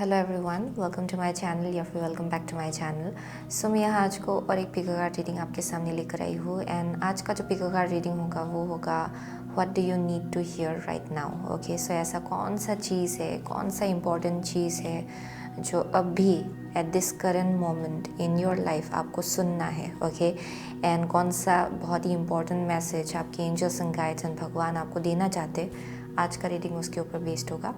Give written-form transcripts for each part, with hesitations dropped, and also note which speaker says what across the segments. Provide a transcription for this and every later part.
Speaker 1: Hello everyone, welcome to my channel या फिर welcome back to my channel. So मैं यहाँ आज को और एक पिको कार्ड रीडिंग आपके सामने लेकर आई हूँ। एंड आज का जो पिको कार्ड रीडिंग होगा वो होगा what do you need to hear right now. Okay, so ऐसा कौन सा चीज़ है, कौन सा इम्पोर्टेंट चीज़ है जो अभी at this current moment in your life आपको सुनना है। ओके, एंड कौन सा बहुत ही इम्पोर्टेंट मैसेज आपके एंजल्स एंड गाइड्स एंड भगवान आपको देना चाहते, आज का रीडिंग उसके ऊपर बेस्ड होगा।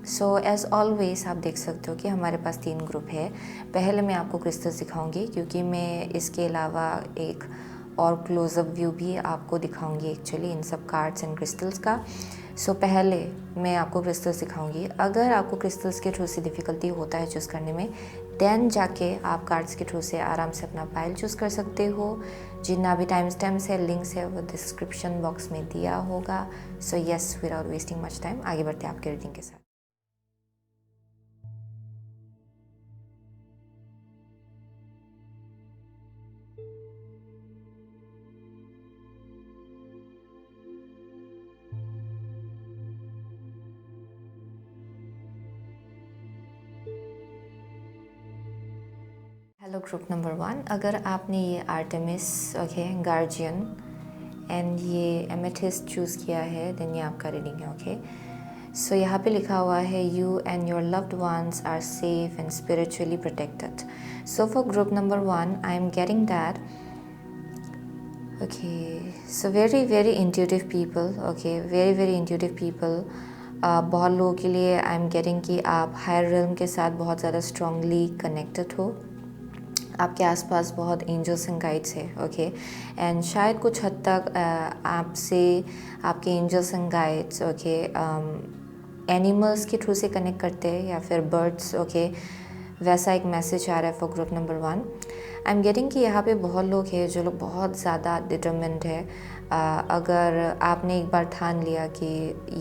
Speaker 1: सो एज़ ऑलवेज आप देख सकते हो कि हमारे पास 3 ग्रुप है। पहले मैं आपको क्रिस्टल्स दिखाऊंगी क्योंकि मैं इसके अलावा एक और क्लोजअप व्यू भी आपको दिखाऊंगी एक्चुअली इन सब कार्ड्स एंड क्रिस्टल्स का। सो पहले मैं आपको क्रिस्टल्स दिखाऊंगी। अगर आपको क्रिस्टल्स के थ्रू से डिफ़िकल्टी होता है चूज़ करने में, देन जाके आप कार्ड्स के थ्रू से आराम से अपना पाइल चूज़ कर सकते हो। जितना भी टाइम स्टैम्प्स है, लिंक्स है, वो डिस्क्रिप्शन बॉक्स में दिया होगा। So yes, without wasting much time आगे बढ़ते हैं आपके रीडिंग के साथ। हेलो ग्रुप नंबर 1, अगर आपने ये आर्टेमिस गार्जियन एंड ये एमेथिस्ट चूज़ किया है, देन ये आपका रीडिंग है। ओके, सो यहाँ पे लिखा हुआ है you and your loved ones are safe and spiritually protected. So for group number 1 I am getting that so very intuitive people. Okay, very intuitive people. बहुत लोगों के लिए आई एम गेटिंग कि आप हायर रिल्म के साथ बहुत ज़्यादा स्ट्रांगली कनेक्टेड हो। आपके आसपास बहुत एंजल्स एंड गाइड्स है। ओके, एंड शायद कुछ हद तक आपसे आपके एंजल्स एंड गाइड्स एनिमल्स के थ्रू से कनेक्ट करते हैं या फिर बर्ड्स। ओके, वैसा एक मैसेज आ रहा है for group number 1। I am getting कि यहाँ पे बहुत लोग हैं जो लोग बहुत ज़्यादा डिटरमिन्ड है। अगर आपने एक बार ठान लिया कि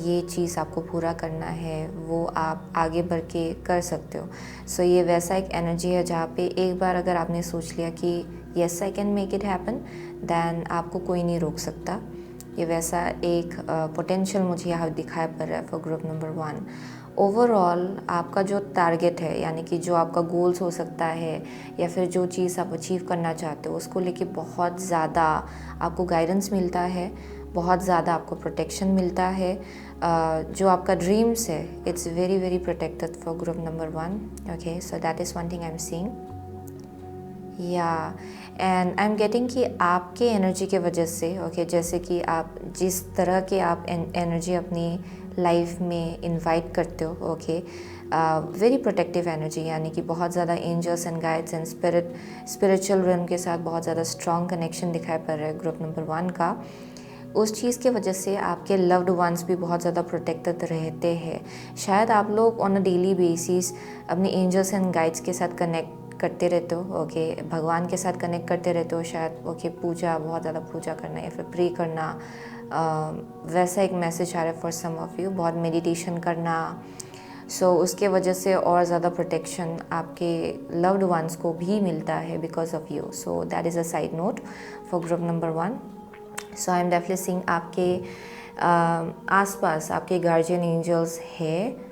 Speaker 1: ये चीज़ आपको पूरा करना है, वो आप आगे बढ़ के कर सकते हो। सो ये वैसा एक एनर्जी है जहाँ पे एक बार अगर आपने सोच लिया कि yes I can make it happen, then आपको कोई नहीं रोक सकता। ये वैसा एक पोटेंशियल मुझे यहाँ दिखाई पड़ रहा है फॉर ग्रुप नंबर 1। ओवरऑल आपका जो टारगेट है, यानी कि जो आपका गोल्स हो सकता है या फिर जो चीज़ आप अचीव करना चाहते हो, उसको लेके बहुत ज़्यादा आपको गाइडेंस मिलता है, बहुत ज़्यादा आपको प्रोटेक्शन मिलता है। जो आपका ड्रीम्स है, it's very protected for group number 1। Okay, so that is one thing I am seeing. या एंड आई एम गेटिंग कि आपके एनर्जी के वजह से जैसे कि आप जिस तरह के आप एनर्जी अपनी लाइफ में इनवाइट करते हो, वेरी प्रोटेक्टिव एनर्जी, यानी कि बहुत ज़्यादा angels and guides and spiritual realm के साथ बहुत ज़्यादा स्ट्रॉन्ग कनेक्शन दिखाई पड़ रहा है ग्रुप नंबर 1 का। उस चीज़ की वजह से आपके लव्ड वंस भी बहुत ज़्यादा प्रोटेक्टेड रहते हैं। शायद आप लोग ऑन अ डेली बेसिस अपने एंजल्स एंड गाइड्स के साथ कनेक्ट करते रहते हो। ओके, भगवान के साथ कनेक्ट करते रहते हो शायद। पूजा, बहुत ज़्यादा पूजा करना या फिर प्रे करना, वैसा एक मैसेज आ रहा है फॉर सम ऑफ यू। बहुत मेडिटेशन करना, सो उसके वजह से और ज़्यादा प्रोटेक्शन आपके लव्ड वंस को भी मिलता है because of you. So that is a side note for group number 1। So I am definitely seeing आपके आसपास आपके गार्जियन एंजल्स है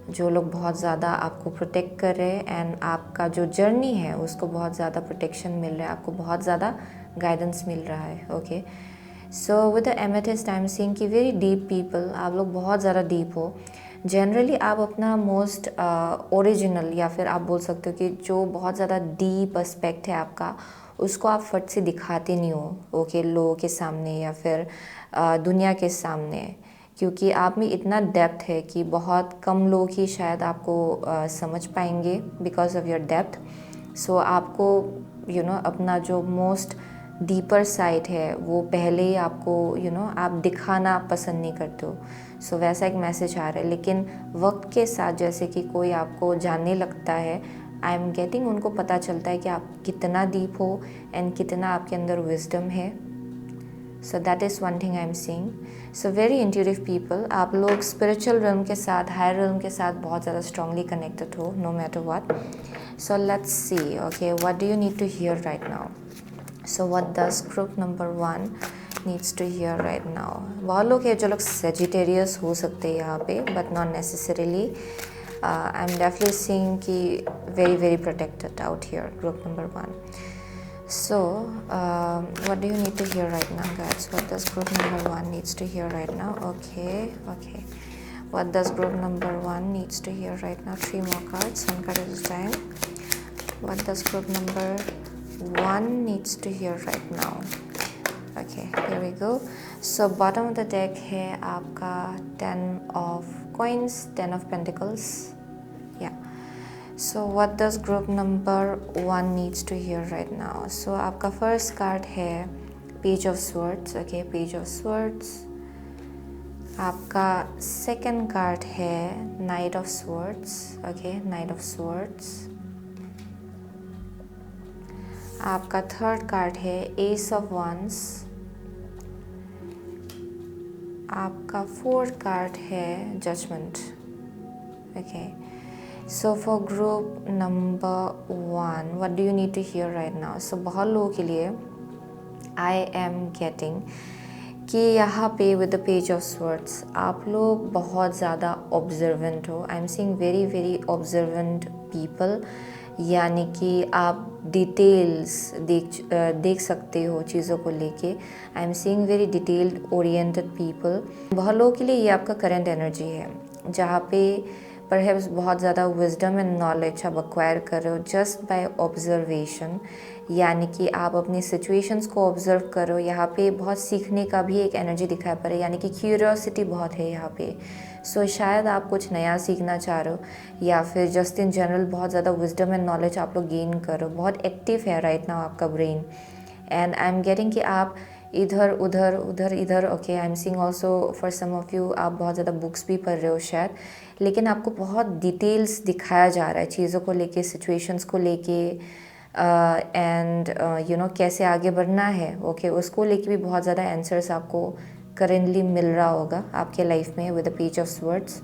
Speaker 1: जो लोग बहुत ज़्यादा आपको प्रोटेक्ट कर रहे हैं, एंड आपका जो जर्नी है उसको बहुत ज़्यादा प्रोटेक्शन मिल रहा है, आपको बहुत ज़्यादा गाइडेंस मिल रहा है। Okay, so with the amethyst I am seeing कि वेरी डीप पीपल, आप लोग बहुत ज़्यादा डीप हो। जनरली आप अपना मोस्ट ओरिजिनल या फिर आप बोल सकते हो कि जो बहुत ज़्यादा डीप एस्पेक्ट है आपका, उसको आप फट से दिखाते नहीं हो। ओके, लोगों के सामने या फिर दुनिया के सामने, क्योंकि आप में इतना डेप्थ है कि बहुत कम लोग ही शायद आपको समझ पाएंगे बिकॉज ऑफ योर डेप्थ। सो आपको अपना जो मोस्ट डीपर साइड है वो पहले ही आपको आप दिखाना पसंद नहीं करते हो। सो वैसा एक मैसेज आ रहा है। लेकिन वक्त के साथ जैसे कि कोई आपको जानने लगता है, आई एम गेटिंग उनको पता चलता है कि आप कितना डीप हो एंड कितना आपके अंदर विजडम है। So that is one thing I am seeing. So very intuitive people, आप लोग स्पिरिचुअल रिल्म के साथ, हायर रिल्म के साथ बहुत ज़्यादा स्ट्रांगली कनेक्टेड हो, no matter what. So let's see, okay, what do you need to hear right now. So what does group number 1 needs to hear right now. बहुत लोग हैं जो लोग सेजिटेरियस हो सकते हैं यहाँ पे, but not necessarily. I'm definitely seeing ki very protected out here, group number 1. So what do you need to hear right now, guys? What does group number 1 needs to hear right now? Okay. What does group number 1 needs to hear right now? 3 more cards, 1 card at a time. What does group number 1 needs to hear right now? Okay, here we go. So bottom of the deck है आपका 10 of coins, 10 of pentacles. Yeah. So what does group number 1 needs to hear right now? So आपका first card है Page of Swords. Okay, Page of Swords. आपका second card है Knight of Swords. Okay, Knight of Swords. आपका third card है Ace of Wands. आपका fourth card है Judgment. Okay. So for group number 1, what do you need to hear right now? So बहुत लोगों के लिए I am getting कि यहाँ पे with the Page of Swords आप लोग बहुत ज़्यादा observant हो. I'm seeing very observant people, यानी कि आप डिटेल्स देख सकते हो चीज़ों को लेके. आई am seeing very detailed oriented people. बहुत लोगों के लिए ये आपका करंट एनर्जी है जहाँ पे परहैप्स बहुत ज़्यादा विजडम एंड नॉलेज आप एक्वायर कर रहे हो जस्ट बाय ऑब्जर्वेशन, यानी कि आप अपनी सिचुएशंस को ऑब्जर्व करो. यहाँ पे बहुत सीखने का भी एक एनर्जी दिखाई पड़ रहा है, यानी कि क्यूरियोसिटी बहुत है यहाँ पे. सो शायद आप कुछ नया सीखना चाह रहे हो या फिर जस्ट इन जनरल बहुत ज़्यादा विजडम एंड नॉलेज आप लोग गेन करो. बहुत एक्टिव है राइट नाउ आपका brain. And I am getting कि आप इधर उधर. Okay, I am seeing also for some of you आप बहुत ज़्यादा बुक्स भी पढ़ रहे हो शायद, लेकिन आपको बहुत डिटेल्स दिखाया जा रहा है चीज़ों को लेके, सिचुएशंस को लेके एंड यू नो कैसे आगे बढ़ना है. ओके, उसको लेके भी बहुत ज़्यादा आंसर्स आपको करेंटली मिल रहा होगा आपके लाइफ में with the page of swords.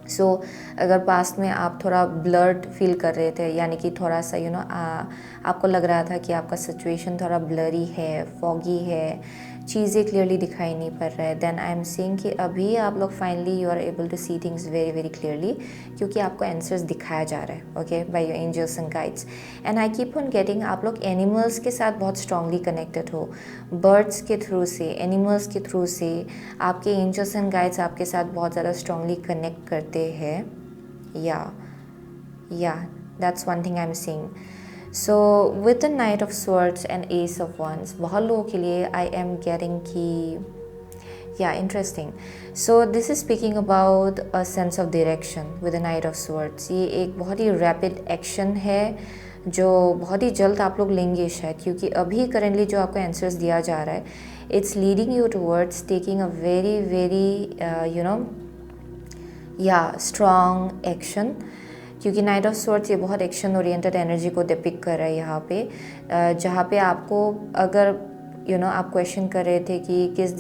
Speaker 1: So अगर पास्ट में आप थोड़ा ब्लर्ड फील कर रहे थे, यानी कि थोड़ा सा यू नो आपको लग रहा था कि आपका सिचुएशन थोड़ा ब्लरी है, फॉगी है, चीज़ें क्लियरली दिखाई नहीं पड़ रहा है, देन आई एम सीइंग कि अभी आप लोग finally you are able to see things very clearly, क्योंकि आपको आंसर्स दिखाया जा रहा है. Okay, by your angels and guides. And I keep on getting आप लोग एनिमल्स के साथ बहुत स्ट्रांगली कनेक्टेड हो. बर्ड्स के थ्रू से, एनिमल्स के थ्रू से आपके एंजल्स एंड गाइड्स आपके साथ बहुत ज़्यादा स्ट्रांगली कनेक्ट करते हैं. Yeah that's one thing I am seeing. So with the knight of swords and ace of wands बहुत लोगों के लिए आई एम गेटिंग की yeah interesting. So this is speaking about a sense of direction with the knight of swords. ये एक बहुत ही rapid action है जो बहुत ही जल्द आप लोग लेंगे शायद, क्योंकि अभी करेंटली जो आपको आंसर्स दिया जा रहा है it's leading you towards taking a very you know या स्ट्रॉन्ग एक्शन, क्योंकि नाइट ऑफ स्वॉर्ड्स ये बहुत एक्शन ओरिएंटेड एनर्जी को डिपिक्ट कर रहा है यहाँ पे, जहाँ पे आपको अगर यू नो आप क्वेश्चन कर रहे थे कि किस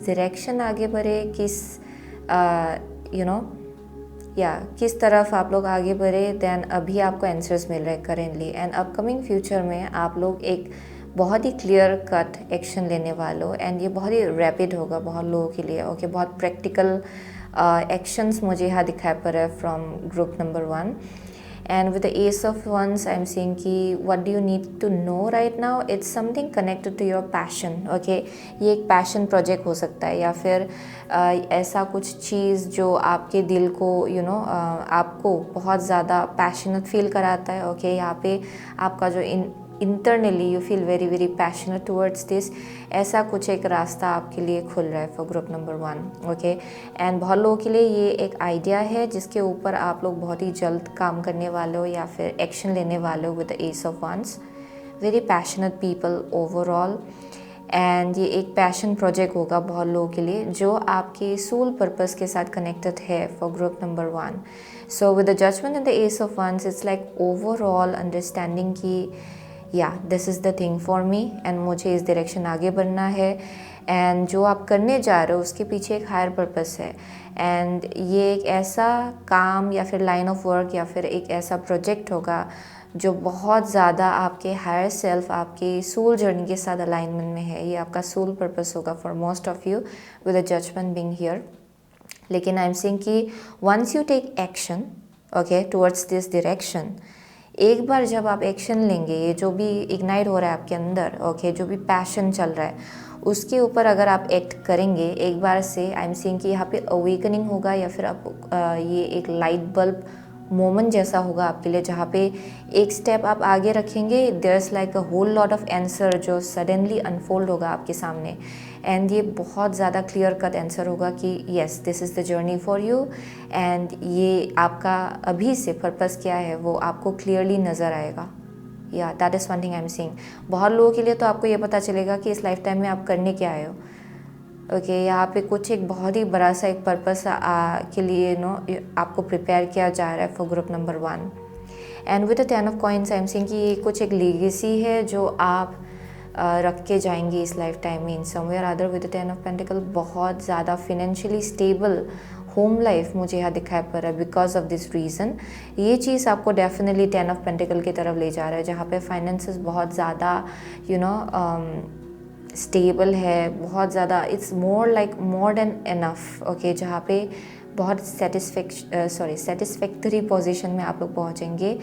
Speaker 1: डायरेक्शन आगे बढ़े, किस यू नो या किस तरफ आप लोग आगे बढ़े, देन अभी आपको आंसर्स मिल रहे हैं करेंटली. एंड अपकमिंग फ्यूचर में आप लोग एक बहुत ही क्लियर कट एक्शन लेने वाले हो, एंड ये बहुत ही रैपिड होगा बहुत लोगों के लिए. ओके, बहुत प्रैक्टिकल एक्शंस मुझे यहाँ दिखाई पड़ रहा है from group number 1. And with the ace of wands I am seeing कि what do you need to know right now, it's something connected to your passion. Okay, ये एक पैशन प्रोजेक्ट हो सकता है या फिर ऐसा कुछ चीज़ जो आपके दिल को यू नो आपको बहुत ज़्यादा पैशनेट फील कराता है. ओके, यहाँ पे आपका जो internally you feel very passionate towards this, ऐसा कुछ एक रास्ता आपके लिए खुल रहा है for group number 1. Okay, and बहुत लोगों के लिए ये एक आइडिया है जिसके ऊपर आप लोग बहुत ही जल्द काम करने वाले हो या फिर एक्शन लेने वाले हो with the ace of wands. Very passionate people overall, and ये एक पैशन प्रोजेक्ट होगा बहुत लोगों के लिए जो आपके सोल पर्पस के साथ कनेक्टेड है for group number 1. So with the judgement and the ace of wands it's like overall understanding की yeah this is the thing for me, and मुझे इस डायरेक्शन आगे बढ़ना है, एंड जो आप करने जा रहे हो उसके पीछे एक हायर पर्पस है. एंड ये एक ऐसा काम या फिर लाइन ऑफ वर्क या फिर एक ऐसा प्रोजेक्ट होगा जो बहुत ज़्यादा आपके हायर सेल्फ, आपके सोल जर्नी के साथ अलाइनमेंट में है. ये आपका सोल पर्पस होगा for most of you with the judgement being here. लेकिन आई एम सेइंग कि once you take action okay towards this direction, एक बार जब आप एक्शन लेंगे, ये जो भी इग्नाइट हो रहा है आपके अंदर ओके जो भी पैशन चल रहा है उसके ऊपर अगर आप एक्ट करेंगे एक बार से, आई एम सेइंग कि यहाँ पे अवेकनिंग होगा या फिर आप ये एक लाइट बल्ब मोमेंट जैसा होगा आपके लिए, जहाँ पे एक स्टेप आप आगे रखेंगे, there is like a whole lot of answer जो सडनली अनफोल्ड होगा आपके सामने। एंड ये बहुत ज़्यादा क्लियर कट आंसर होगा कि yes this is the journey for you, and ये आपका अभी से पर्पस क्या है वो आपको क्लियरली नज़र आएगा। या that is one thing I am seeing. बहुत लोगों के लिए तो आपको ये पता चलेगा कि इस लाइफ टाइम में आप करने क्या आए हो ओके यहाँ पे कुछ एक बहुत ही बड़ा सा एक पर्पस के लिए आपको प्रिपेयर किया जा रहा है for group number 1। And with the 10 of coins I am saying कि ये कुछ एक लीगेसी है जो आप रख के जाएंगी इस लाइफ टाइम में इन somewhere other. With the 10 of pentacle बहुत ज़्यादा फिनेंशियली स्टेबल होम लाइफ मुझे यहाँ दिखाई पड़ रहा है बिकॉज ऑफ दिस रीज़न। ये चीज़ आपको डेफिनेटली 10 ऑफ पेंटिकल की तरफ ले जा रहा है, जहाँ पे फाइनेंसेस बहुत ज़्यादा स्टेबल है, बहुत ज़्यादा it's more like more than enough okay, जहाँ पे बहुत सेटिस्फैक्टरी पोजीशन में आप लोग पहुँचेंगे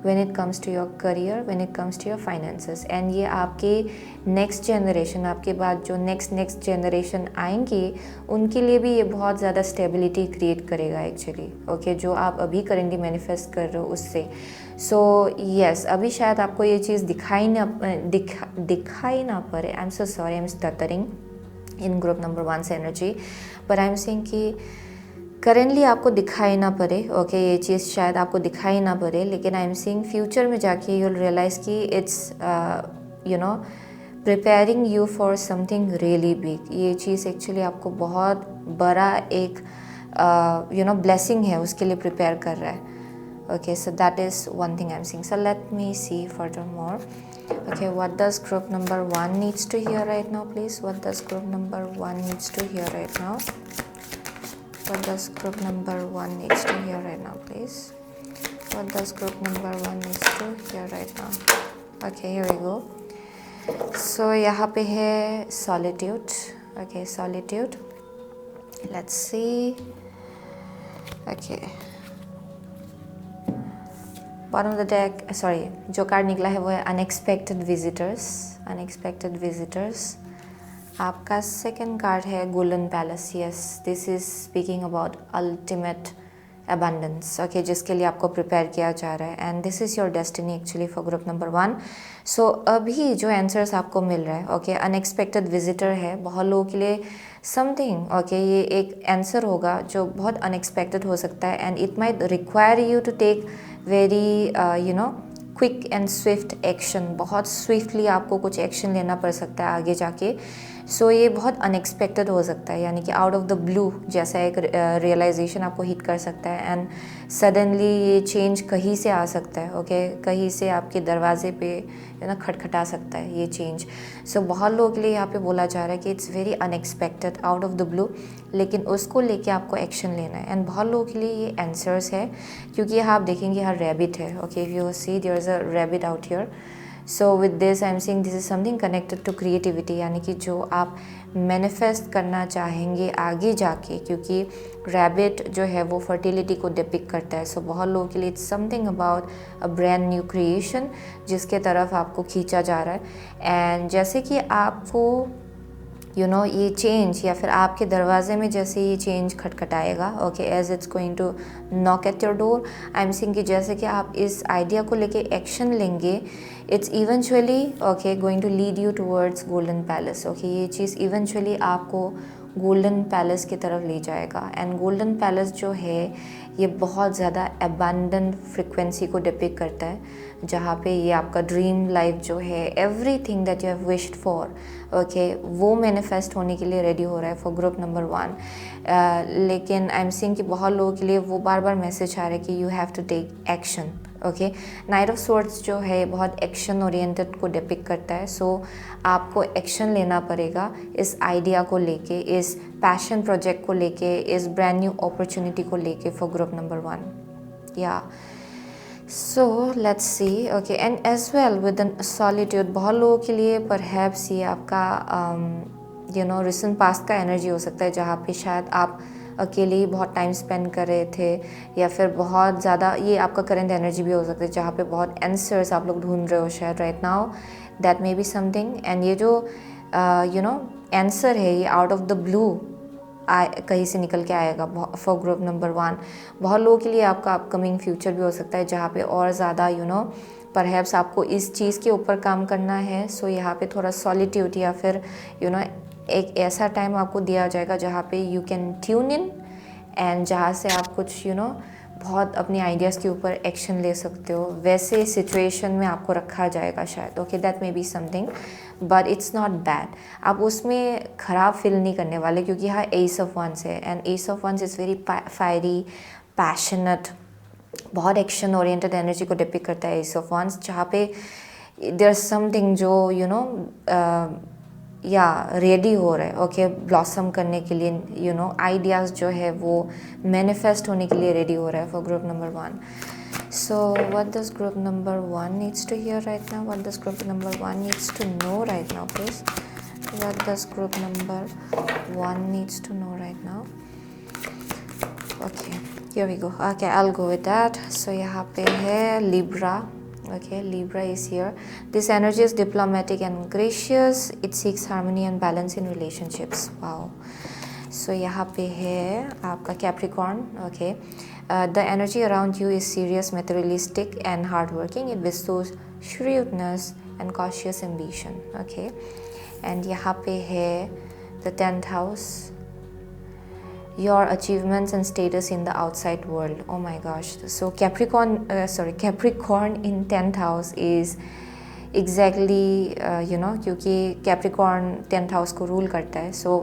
Speaker 1: when it comes to your career, when it comes to your finances. And ये आपके नेक्स्ट जनरेशन, आपके बाद जो नेक्स्ट जनरेशन आएंगे उनके लिए भी ये बहुत ज़्यादा स्टेबिलिटी क्रिएट करेगा एक्चुअली ओके, जो आप अभी करेंटली मैनिफेस्ट कर रहे हो उससे। सो यस अभी शायद आपको ये चीज़ दिखाई ना पड़े। I am so sorry, I am stuttering in group number 1 से एनर्जी, पर आई एम सेइंग कि करेंटली आपको दिखाई ना पड़े ओके ये चीज़ शायद आपको दिखाई ना पड़े, लेकिन आई एम सीइंग फ्यूचर में जाके यू विल रियलाइज़ कि it's preparing you for something really big. ये चीज़ एक्चुअली आपको बहुत बड़ा एक ब्लेसिंग है उसके लिए प्रिपेयर कर रहा है okay, so that is one thing I'm seeing. So let me see furthermore. Okay, what does group number 1 needs to hear right now, please? What does group number 1 needs to hear right now? What does group number 1 needs to hear right now, please? What does group number 1 needs to hear right now? Okay, here we go. So यहाँ पे है solitude. Okay, solitude. Let's see. Okay. Bottom of the deck sorry जो card निकला है वो है unexpected visitors. आपका second card है golden palace. Yes this is speaking about ultimate abundance okay, जिसके लिए आपको प्रिपेयर किया जा रहा है and this is your destiny actually for group number 1। सो अभी जो आंसर्स आपको मिल रहा है ओके अनएक्सपेक्टेड विजिटर है बहुत लोगों के लिए समथिंग ओके, ये एक आंसर होगा जो बहुत अनएक्सपेक्टेड हो सकता है and it might require you to take very quick and swift action. बहुत स्विफ्टली आपको कुछ एक्शन लेना पड़ सकता है आगे जाके। सो ये बहुत अनएक्सपेक्टेड हो सकता है, यानी कि आउट ऑफ द ब्लू जैसा एक रियलाइजेशन आपको हिट कर सकता है एंड सडनली ये चेंज कहीं से आ सकता है ओके, कहीं से आपके दरवाजे पे खटखटा सकता है ये चेंज। सो बहुत लोगों के लिए यहाँ पे बोला जा रहा है कि it's very unexpected out of the blue, लेकिन उसको लेके आपको एक्शन लेना है एंड बहुत लोगों के लिए ये आंसर्स है क्योंकि यहाँ आप देखेंगे यहाँ रैबिट है okay, if you see there is a rabbit out here. So with this I am seeing this is something connected to creativity, यानी कि जो आप मैनिफेस्ट करना चाहेंगे आगे जाके, क्योंकि रैबिट जो है वो फर्टिलिटी को डिपिक्ट करता है। सो बहुत लोगों के लिए it's something about a brand new creation जिसके तरफ आपको खींचा जा रहा है एंड जैसे कि आपको ये चेंज या फिर आपके दरवाजे में जैसे ये चेंज खटखटाएगा okay, as it's going to knock at your door, I am seeing कि जैसे कि आप इस आइडिया को लेके एक्शन लेंगे, it's eventually okay going to lead you towards golden palace okay. ये चीज़ इवेंचुअली आपको गोल्डन पैलेस की तरफ ले जाएगा एंड गोल्डन पैलेस जो है ये बहुत ज़्यादा अबंडेंट फ्रिक्वेंसी को डिपिक्ट करता है, जहाँ पे ये आपका ड्रीम लाइफ जो है everything that you have wished for okay वो मैनिफेस्ट होने के लिए रेडी हो रहा है फॉर ग्रुप नंबर 1। लेकिन आई एम सीइंग कि बहुत लोगों के लिए वो बार बार मैसेज आ रहा है कि you have to take action okay. Knight of swords जो है बहुत एक्शन ओरिएंटेड को डिपिक्ट करता है। सो आपको एक्शन लेना पड़ेगा इस आइडिया को लेके, इस पैशन प्रोजेक्ट को लेके, इस ब्रांड न्यू अपॉर्चुनिटी को लेके for group number 1 yeah so let's see okay. And as well with an solitude बहुत लोगों के लिए परहैप्स ये आपका रिसेंट पास्ट का एनर्जी हो सकता है, जहाँ पे शायद आप अकेले ही बहुत टाइम स्पेंड कर रहे थे, या फिर बहुत ज़्यादा, ये आपका करंट एनर्जी भी हो सकता है जहाँ पे बहुत आंसर्स आप लोग ढूंढ रहे हो शायद right now, that may be something. And ये जो आंसर है ये आउट ऑफ द ब्लू कहीं से निकल के आएगा फॉर ग्रुप नंबर 1। बहुत लोगों के लिए आपका अपकमिंग फ्यूचर भी हो सकता है जहाँ पे और ज़्यादा परहैप्स आपको इस चीज़ के ऊपर काम करना है। सो यहाँ पे थोड़ा सॉलिट्यूड या फिर एक ऐसा टाइम आपको दिया जाएगा जहाँ पे you can tune in, and जहाँ से आप कुछ बहुत अपने आइडियाज़ के ऊपर एक्शन ले सकते हो, वैसे सिचुएशन में आपको रखा जाएगा शायद। Okay, that may be something, but it's not bad. आप उसमें ख़राब फील नहीं करने वाले, क्योंकि यहाँ एस ऑफ वंस है, and ace of wands is very fiery, passionate, बहुत एक्शन ओरिएंटेड एनर्जी को डिपिक्ट करता है एस ऑफ वंस, जहाँ पे देयर समथिंग जो या रेडी हो रहा है ओके ब्लॉसम करने के लिए, आइडियाज़ जो है वो मैनिफेस्ट होने के लिए रेडी हो रहा है for group number 1। So what does group number 1 needs to hear right now, what does group number 1 needs to know right now please, what does group number 1 needs to know right now. Okay, here we go. Okay, I'll go with that. So यहाँ पे है Libra. Okay, Libra is here. This energy is diplomatic and gracious. It seeks harmony and balance in relationships. Wow. So यहाँ पे है आपका Capricorn. Okay. The energy around you is serious, materialistic and hardworking. It bestows shrewdness and cautious ambition. Okay. And यहाँ पे है the 10th house. Your achievements and status in the outside world. Oh my gosh. So Capricorn in 10th house is exactly क्योंकि Capricorn 10th house को rule करता है. So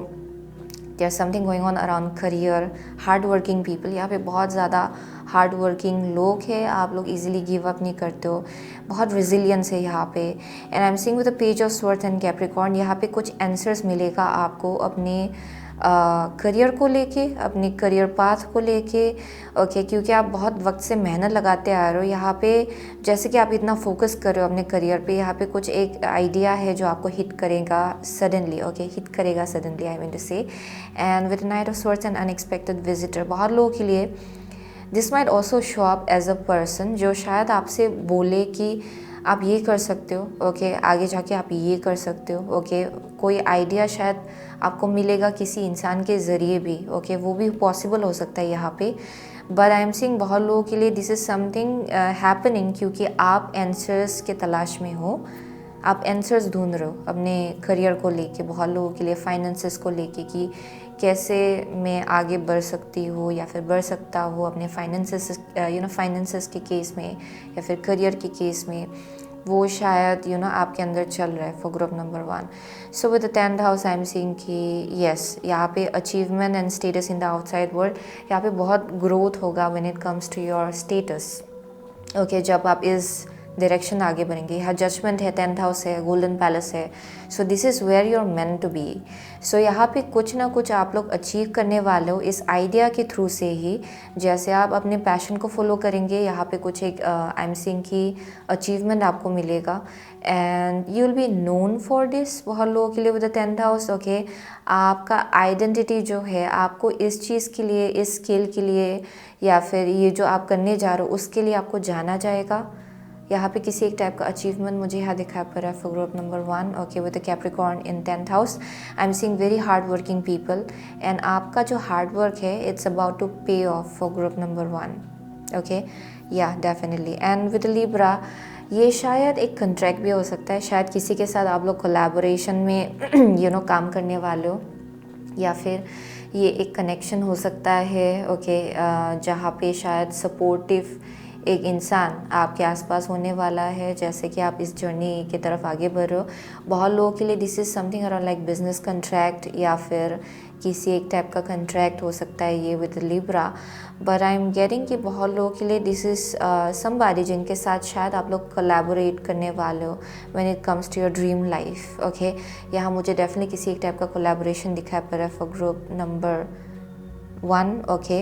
Speaker 1: there's something going on around career, hard working people. यहाँ पे बहुत ज़्यादा hard working लोग हैं, आप लोग इजीली गिव अप नहीं करते हो, बहुत रेजिलियंस है यहाँ पे। And I am seeing with the page of swords and Capricorn, यहाँ पे कुछ आंसर्स मिलेगा आपको अपने करियर को लेके, अपने करियर पाथ को लेके ओके, क्योंकि आप बहुत वक्त से मेहनत लगाते आ रहे हो यहाँ पे, जैसे कि आप इतना फोकस कर रहे हो अपने करियर पे, यहाँ पे कुछ एक आइडिया है जो आपको हिट करेगा सडनली। ओके, हिट करेगा suddenly, I mean to say. And with knight of swords and unexpected visitor, बहुत लोगों के लिए this might also show up as a person जो शायद आपसे बोले कि आप ये कर सकते हो ओके, आगे जाके आप ये कर सकते हो ओके, कोई आइडिया शायद आपको मिलेगा किसी इंसान के ज़रिए भी ओके, वो भी पॉसिबल हो सकता है यहाँ पे। बट आई एम सीइंग बहुत लोगों के लिए दिस इज़ समथिंग हैपनिंग, क्योंकि आप आंसर्स के तलाश में हो, आप आंसर्स ढूंढ रहे हो अपने करियर को लेके, बहुत लोगों के लिए फाइनेंसेस को लेके कि कैसे मैं आगे बढ़ सकती हूँ या फिर बढ़ सकता हूँ अपने फाइनेंसेस के केस में या फिर करियर के केस में, वो शायद आपके अंदर चल रहा है for group number 1। So with the 10th house I am seeing कि यस, यहाँ पे achievement and status in the outside world, यहाँ पे बहुत ग्रोथ होगा when it comes to your status okay, जब आप इस डायरेक्शन आगे बढ़ेंगे। यहाँ जजमेंट है, 10th हाउस है, गोल्डन पैलेस है, so this is where you are meant to be. So यहाँ पे कुछ ना कुछ आप लोग अचीव करने वाले हो इस आइडिया के थ्रू से ही, जैसे आप अपने पैशन को फॉलो करेंगे, यहाँ पे कुछ एक आई एम सीइंग की अचीवमेंट आपको मिलेगा and you will be known for this. बहुत लोगों के लिए with the 10th house okay, आपका आइडेंटिटी जो है, आपको इस चीज़ के लिए, इस स्किल के लिए या फिर ये जो आप करने जा रहे हो उसके लिए आपको जाना जाएगा। यहाँ पे किसी एक टाइप का अचीवमेंट मुझे यहाँ दिखाई पड़ रहा है for group number 1 okay, with the Capricorn in 10th house. I am seeing very hard working people and आपका जो हार्ड वर्क है इट्स अबाउट टू पे of for group number 1 okay, या डेफिनेटली। एंड विद लिब्रा, ये शायद एक contract भी हो सकता है, शायद किसी के साथ आप लोग कोलैबोरेशन में काम करने वाले हो, या फिर ये एक कनेक्शन हो सकता है ओके, जहाँ पे शायद सपोर्टिव एक इंसान आपके आसपास होने वाला है, जैसे कि आप इस जर्नी की तरफ आगे बढ़ रहे हो। बहुत लोगों के लिए this is something around like business contract या फिर किसी एक टाइप का कॉन्ट्रैक्ट हो सकता है ये with Libra. But I am getting कि बहुत लोगों के लिए दिस इज़ समबॉडी जिनके साथ शायद आप लोग कोलैबोरेट करने वाले हो when it comes to your dream life okay. यहाँ मुझे डेफिनेटली किसी एक टाइप का कोलैबोरेशन दिखाई पड़ रहा है for group number 1 okay.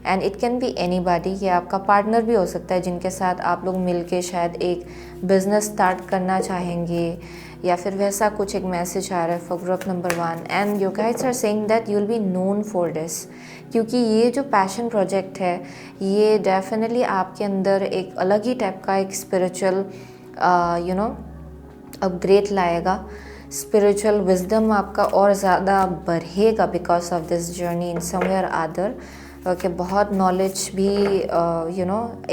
Speaker 1: And it can be anybody, ये आपका पार्टनर भी हो सकता है जिनके साथ आप लोग मिलके शायद एक बिजनेस स्टार्ट करना चाहेंगे, या फिर वैसा कुछ एक मैसेज आ रहा है for group number 1। And your guides are saying that you will be known for this, क्योंकि ये जो पैशन प्रोजेक्ट है ये डेफिनेटली आपके अंदर एक अलग ही टाइप का एक स्पिरिचुअल अपग्रेड लाएगा। स्पिरिचुअल विजडम आपका और ज़्यादा बढ़ेगा because of this journey in somewhere other. Okay, बहुत नॉलेज भी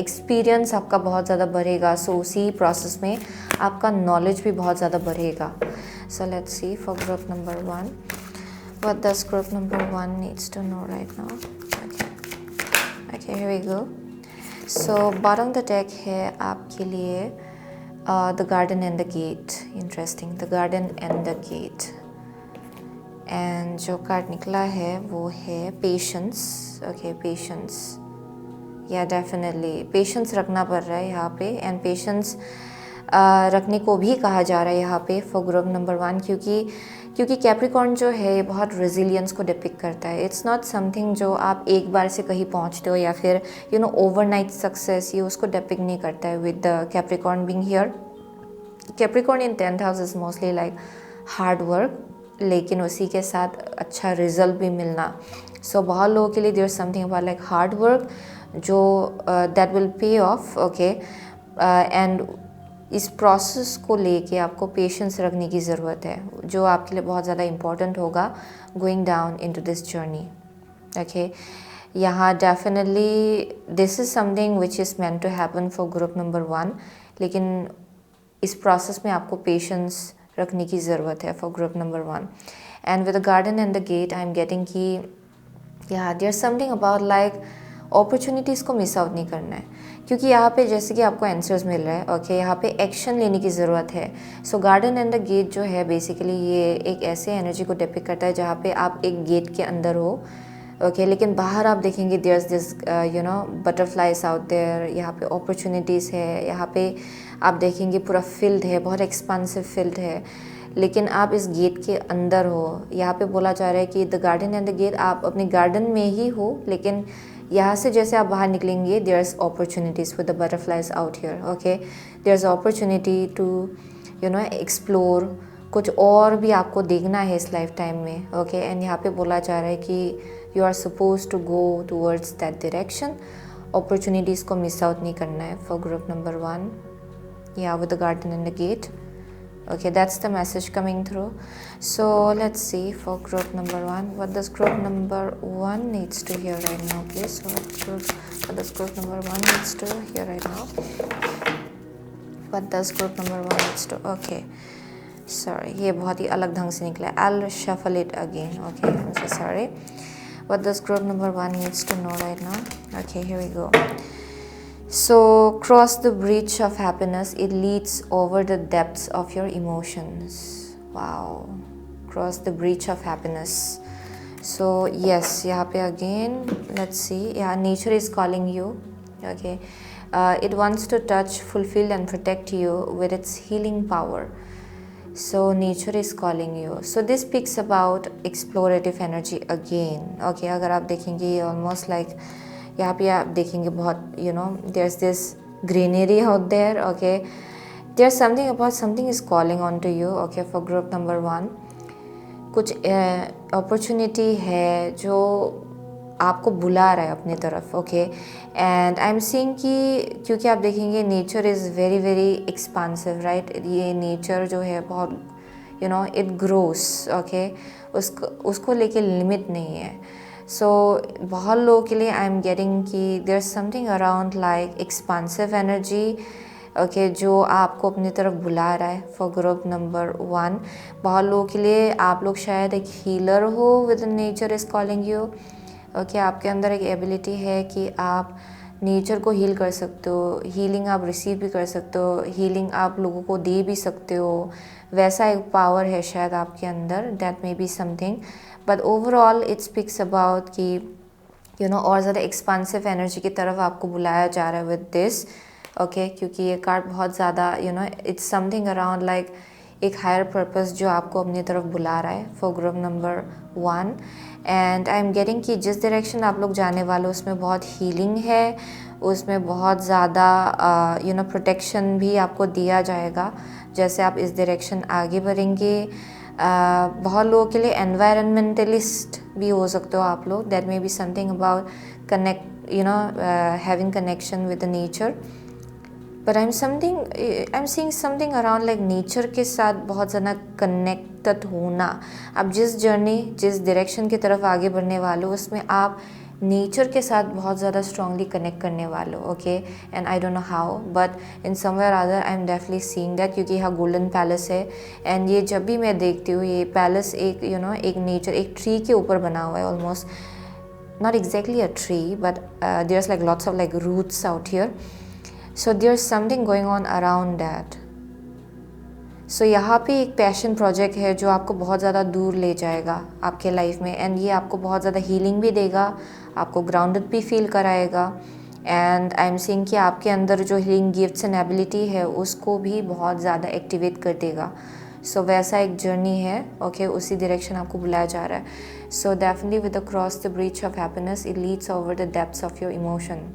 Speaker 1: एक्सपीरियंस आपका बहुत ज़्यादा बढ़ेगा। सो उसी प्रोसेस में आपका नॉलेज भी बहुत ज़्यादा बढ़ेगा। सो let's see for group number 1 what does group number 1 needs to know right now. Okay, here we go. So bottom the deck है आपके लिए the garden and the gate. Interesting, the garden and the gate. And जो card निकला है वो है patience. Okay, patience, या definitely patience रखना पड़ रहा है यहाँ पे। एंड पेशेंस रखने को भी कहा जा रहा है यहाँ पे फॉर ग्रुप नंबर 1, क्योंकि कैप्रिकॉर्न जो है ये बहुत रेजिलियंस को डिपिक्ट करता है। इट्स नॉट समथिंग जो आप एक बार से कहीं पहुँचते हो या फिर ओवरनाइट सक्सेस, ये उसको डिपिक्ट नहीं करता है with the Capricorn being here. Capricorn in 10th house is mostly like hard work, लेकिन उसी के साथ अच्छा रिजल्ट भी मिलना। सो बहुत लोगों के लिए there is something about like hard work जो that will pay off. Okay, and इस प्रोसेस को लेके आपको पेशेंस रखने की ज़रूरत है, जो आपके लिए बहुत ज़्यादा इम्पॉर्टेंट होगा going down into this journey. Okay, यहाँ definitely this is something which is meant to happen for group number 1, लेकिन इस प्रोसेस में आपको पेशेंस रखने की ज़रूरत है for group number 1। And with the garden and the gate I am getting कि yeah there something about like opportunities को मिस आउट नहीं करना है, क्योंकि यहाँ पे जैसे कि आपको आंसर्स मिल रहा है। ओके, यहाँ पे एक्शन लेने की ज़रूरत है। So garden and the gate जो है बेसिकली ये एक ऐसे एनर्जी को डिपिक्ट करता है जहाँ पे आप एक गेट के अंदर हो। ओके, लेकिन बाहर आप देखेंगे there is this butterflies out there, यहाँ पे अपॉर्चुनिटीज़ है, यहाँ पे आप देखेंगे पूरा फील्ड है, बहुत एक्सपांसिव फील्ड है, लेकिन आप इस गेट के अंदर हो। यहाँ पे बोला जा रहा है कि the garden and the gate, आप अपने गार्डन में ही हो, लेकिन यहाँ से जैसे आप बाहर निकलेंगे there is opportunities with the butterflies out here. Okay, there is opportunity to explore, कुछ और भी आपको देखना है इस लाइफ टाइम में। ओके, एंड यहाँ पे बोला जा रहा है कि you are suppose to go towards that direction. Opportunities को मिस आउट नहीं करना है for group number 1, yeah with the garden and the gate. Okay, that's the message coming through. So let's see for group number 1, what does group number 1 needs to hear right now, please. So what does group number 1 needs to hear right now? What does group number 1 needs to? Okay, sorry, ये बहुत ही अलग ढंग से निकला। I'll shuffle it again. Okay, I'm so sorry. What does group number 1 needs to know right now? Okay, here we go. So cross the bridge of happiness, it leads over the depths of your emotions. Wow, cross the bridge of happiness. So yes, यहाँ पे again let's see, yeah, nature is calling you. Okay, it wants to touch, fulfill and protect you with its healing power. So nature is calling you. So this speaks about explorative energy again. Okay, अगर आप देखेंगे almost like यहाँ पे आप देखेंगे बहुत there is this greenery out there. Okay, there something about something is calling on to you. Okay, for group number 1 कुछ opportunity है जो आपको बुला रहा है अपनी तरफ। Okay, and I am seeing कि क्योंकि आप देखेंगे nature is very very expansive, right. ये नेचर जो है बहुत इट ग्रोस। ओके, उसको लेके लिमिट नहीं है। सो बहुत लोगों के लिए आई एम गेटिंग कि there is something around like expansive energy. Okay, जो आपको अपनी तरफ बुला रहा है फॉर ग्रुप नंबर 1। बहुत लोगों के लिए आप लोग शायद एक हीलर हो with nature is calling you. Okay, आपके अंदर एक एबिलिटी है कि आप नेचर को हील कर सकते हो, हीलिंग आप रिसीव भी कर सकते हो, हीलिंग आप लोगों को दे भी सकते हो। वैसा एक पावर है शायद आपके अंदर, that may be something. But overall it speaks about कि और ज़्यादा एक्सपांसिव एनर्जी की तरफ आपको बुलाया जा रहा है विद दिस। ओके, क्योंकि ये कार्ड बहुत ज़्यादा इट्स समथिंग अराउंड लाइक एक हायर पर्पस जो आपको अपनी तरफ बुला रहा है for group number 1। And I am getting कि जिस डायरेक्शन आप लोग जाने वाले हो उसमें बहुत हीलिंग है, उसमें बहुत ज़्यादा प्रोटेक्शन भी आपको दिया जाएगा जैसे आप इस डायरेक्शन आगे बढ़ेंगे। बहुत लोगों के लिए एनवायरनमेंटलिस्ट भी हो सकते हो आप लोग, that may be something about connect having connection with the nature. But I am seeing something around like nature के साथ बहुत ज़्यादा कनेक्टेड होना। आप जिस जर्नी जिस डायरेक्शन की तरफ आगे बढ़ने वाले हो उसमें आप नेचर के साथ बहुत ज़्यादा स्ट्रांगली कनेक्ट करने वाले हो, okay. And I don't know how but in somewhere other I am definitely seeing that, क्योंकि यहाँ गोल्डन पैलेस है। एंड ये जब भी मैं देखती हूँ ये पैलेस एक एक नेचर एक ट्री के ऊपर बना हुआ है, almost not exactly a tree but there is like lots of like roots out here, so there is something going on around that. So यहाँ पे एक पैशन प्रोजेक्ट है जो आपको बहुत ज़्यादा दूर ले जाएगा आपके लाइफ में, एंड ये आपको बहुत ज़्यादा हीलिंग भी देगा, आपको ग्राउंडेड भी फील कराएगा। एंड आई एम सीइंग कि आपके अंदर जो हीलिंग गिफ्ट्स एंड एबिलिटी है उसको भी बहुत ज़्यादा एक्टिवेट कर देगा। सो वैसा एक जर्नी है, ओके, उसी डायरेक्शन आपको बुलाया जा रहा है। So definitely with the cross the bridge of happiness it leads over the depths of your emotion.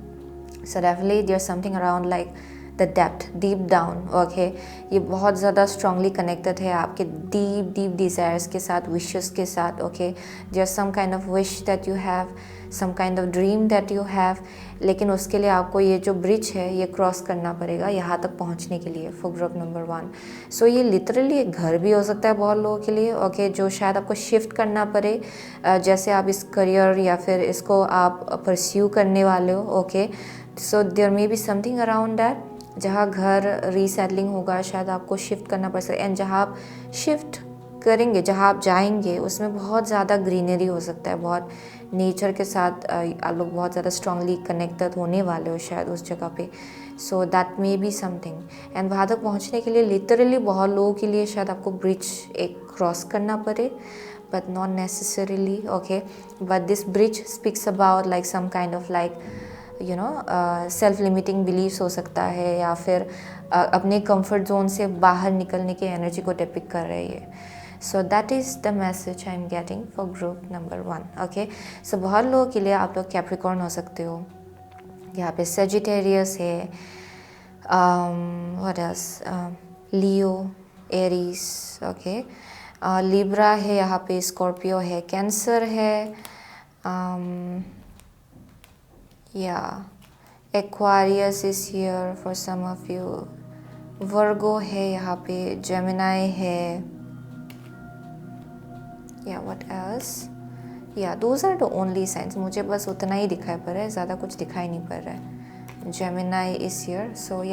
Speaker 1: So definitely there something around like the depth deep down, okay. ये बहुत ज़्यादा स्ट्रांगली कनेक्टेड है आपके डीप डीप डिज़ायर्स के साथ, wishes के साथ, okay. There some kind of wish that you have, some kind of dream that you have, लेकिन उसके लिए आपको ये जो ब्रिज है ये क्रॉस करना पड़ेगा यहाँ तक पहुँचने के लिए फॉर ग्रुप नंबर 1। सो ये लिटरली एक घर भी हो सकता है बहुत लोगों के लिए, ओके, जो शायद आपको शिफ्ट करना पड़े जैसे आप इस करियर या फिर इसको आप परस्यू करने वाले हो, okay. So there may be something around that जहाँ घर रीसेटलिंग होगा, शायद आपको शिफ्ट करना पड़ सकता है। एंड जहाँ आप शिफ्ट करेंगे, जहाँ आप जाएंगे उसमें बहुत ज़्यादा ग्रीनरी हो सकता है, बहुत नेचर के साथ आप लोग बहुत ज़्यादा स्ट्रांगली कनेक्टेड होने वाले हो शायद उस जगह पे। So that may be something. And वहाँ तक पहुँचने के लिए लिटरली बहुत लोगों के लिए शायद आपको ब्रिज एक क्रॉस करना पड़े, but not necessarily, okay. But this bridge speaks about like some kind of like self limiting believes हो सकता है, या फिर अपने कंफर्ट जोन से बाहर निकलने की एनर्जी को डिपिक्ट कर रही है। So that is the message I am getting for group number 1, okay. So बहुत लोगों के लिए आप लोग कैप्रिकॉर्न हो सकते हो, यहाँ पे सेजिटेरियस है, what else, Leo, Aries, okay, Libra है, यहाँ पे स्कॉर्पियो है, कैंसर है, Aquarius is here for some of you, Virgo है यहाँ पे, जेमिनाई है, what else, those are the only signs. मुझे बस उतना ही दिखाई पड़ रहा है, ज़्यादा कुछ दिखाई नहीं पड़ रहा है। Gemini is here, so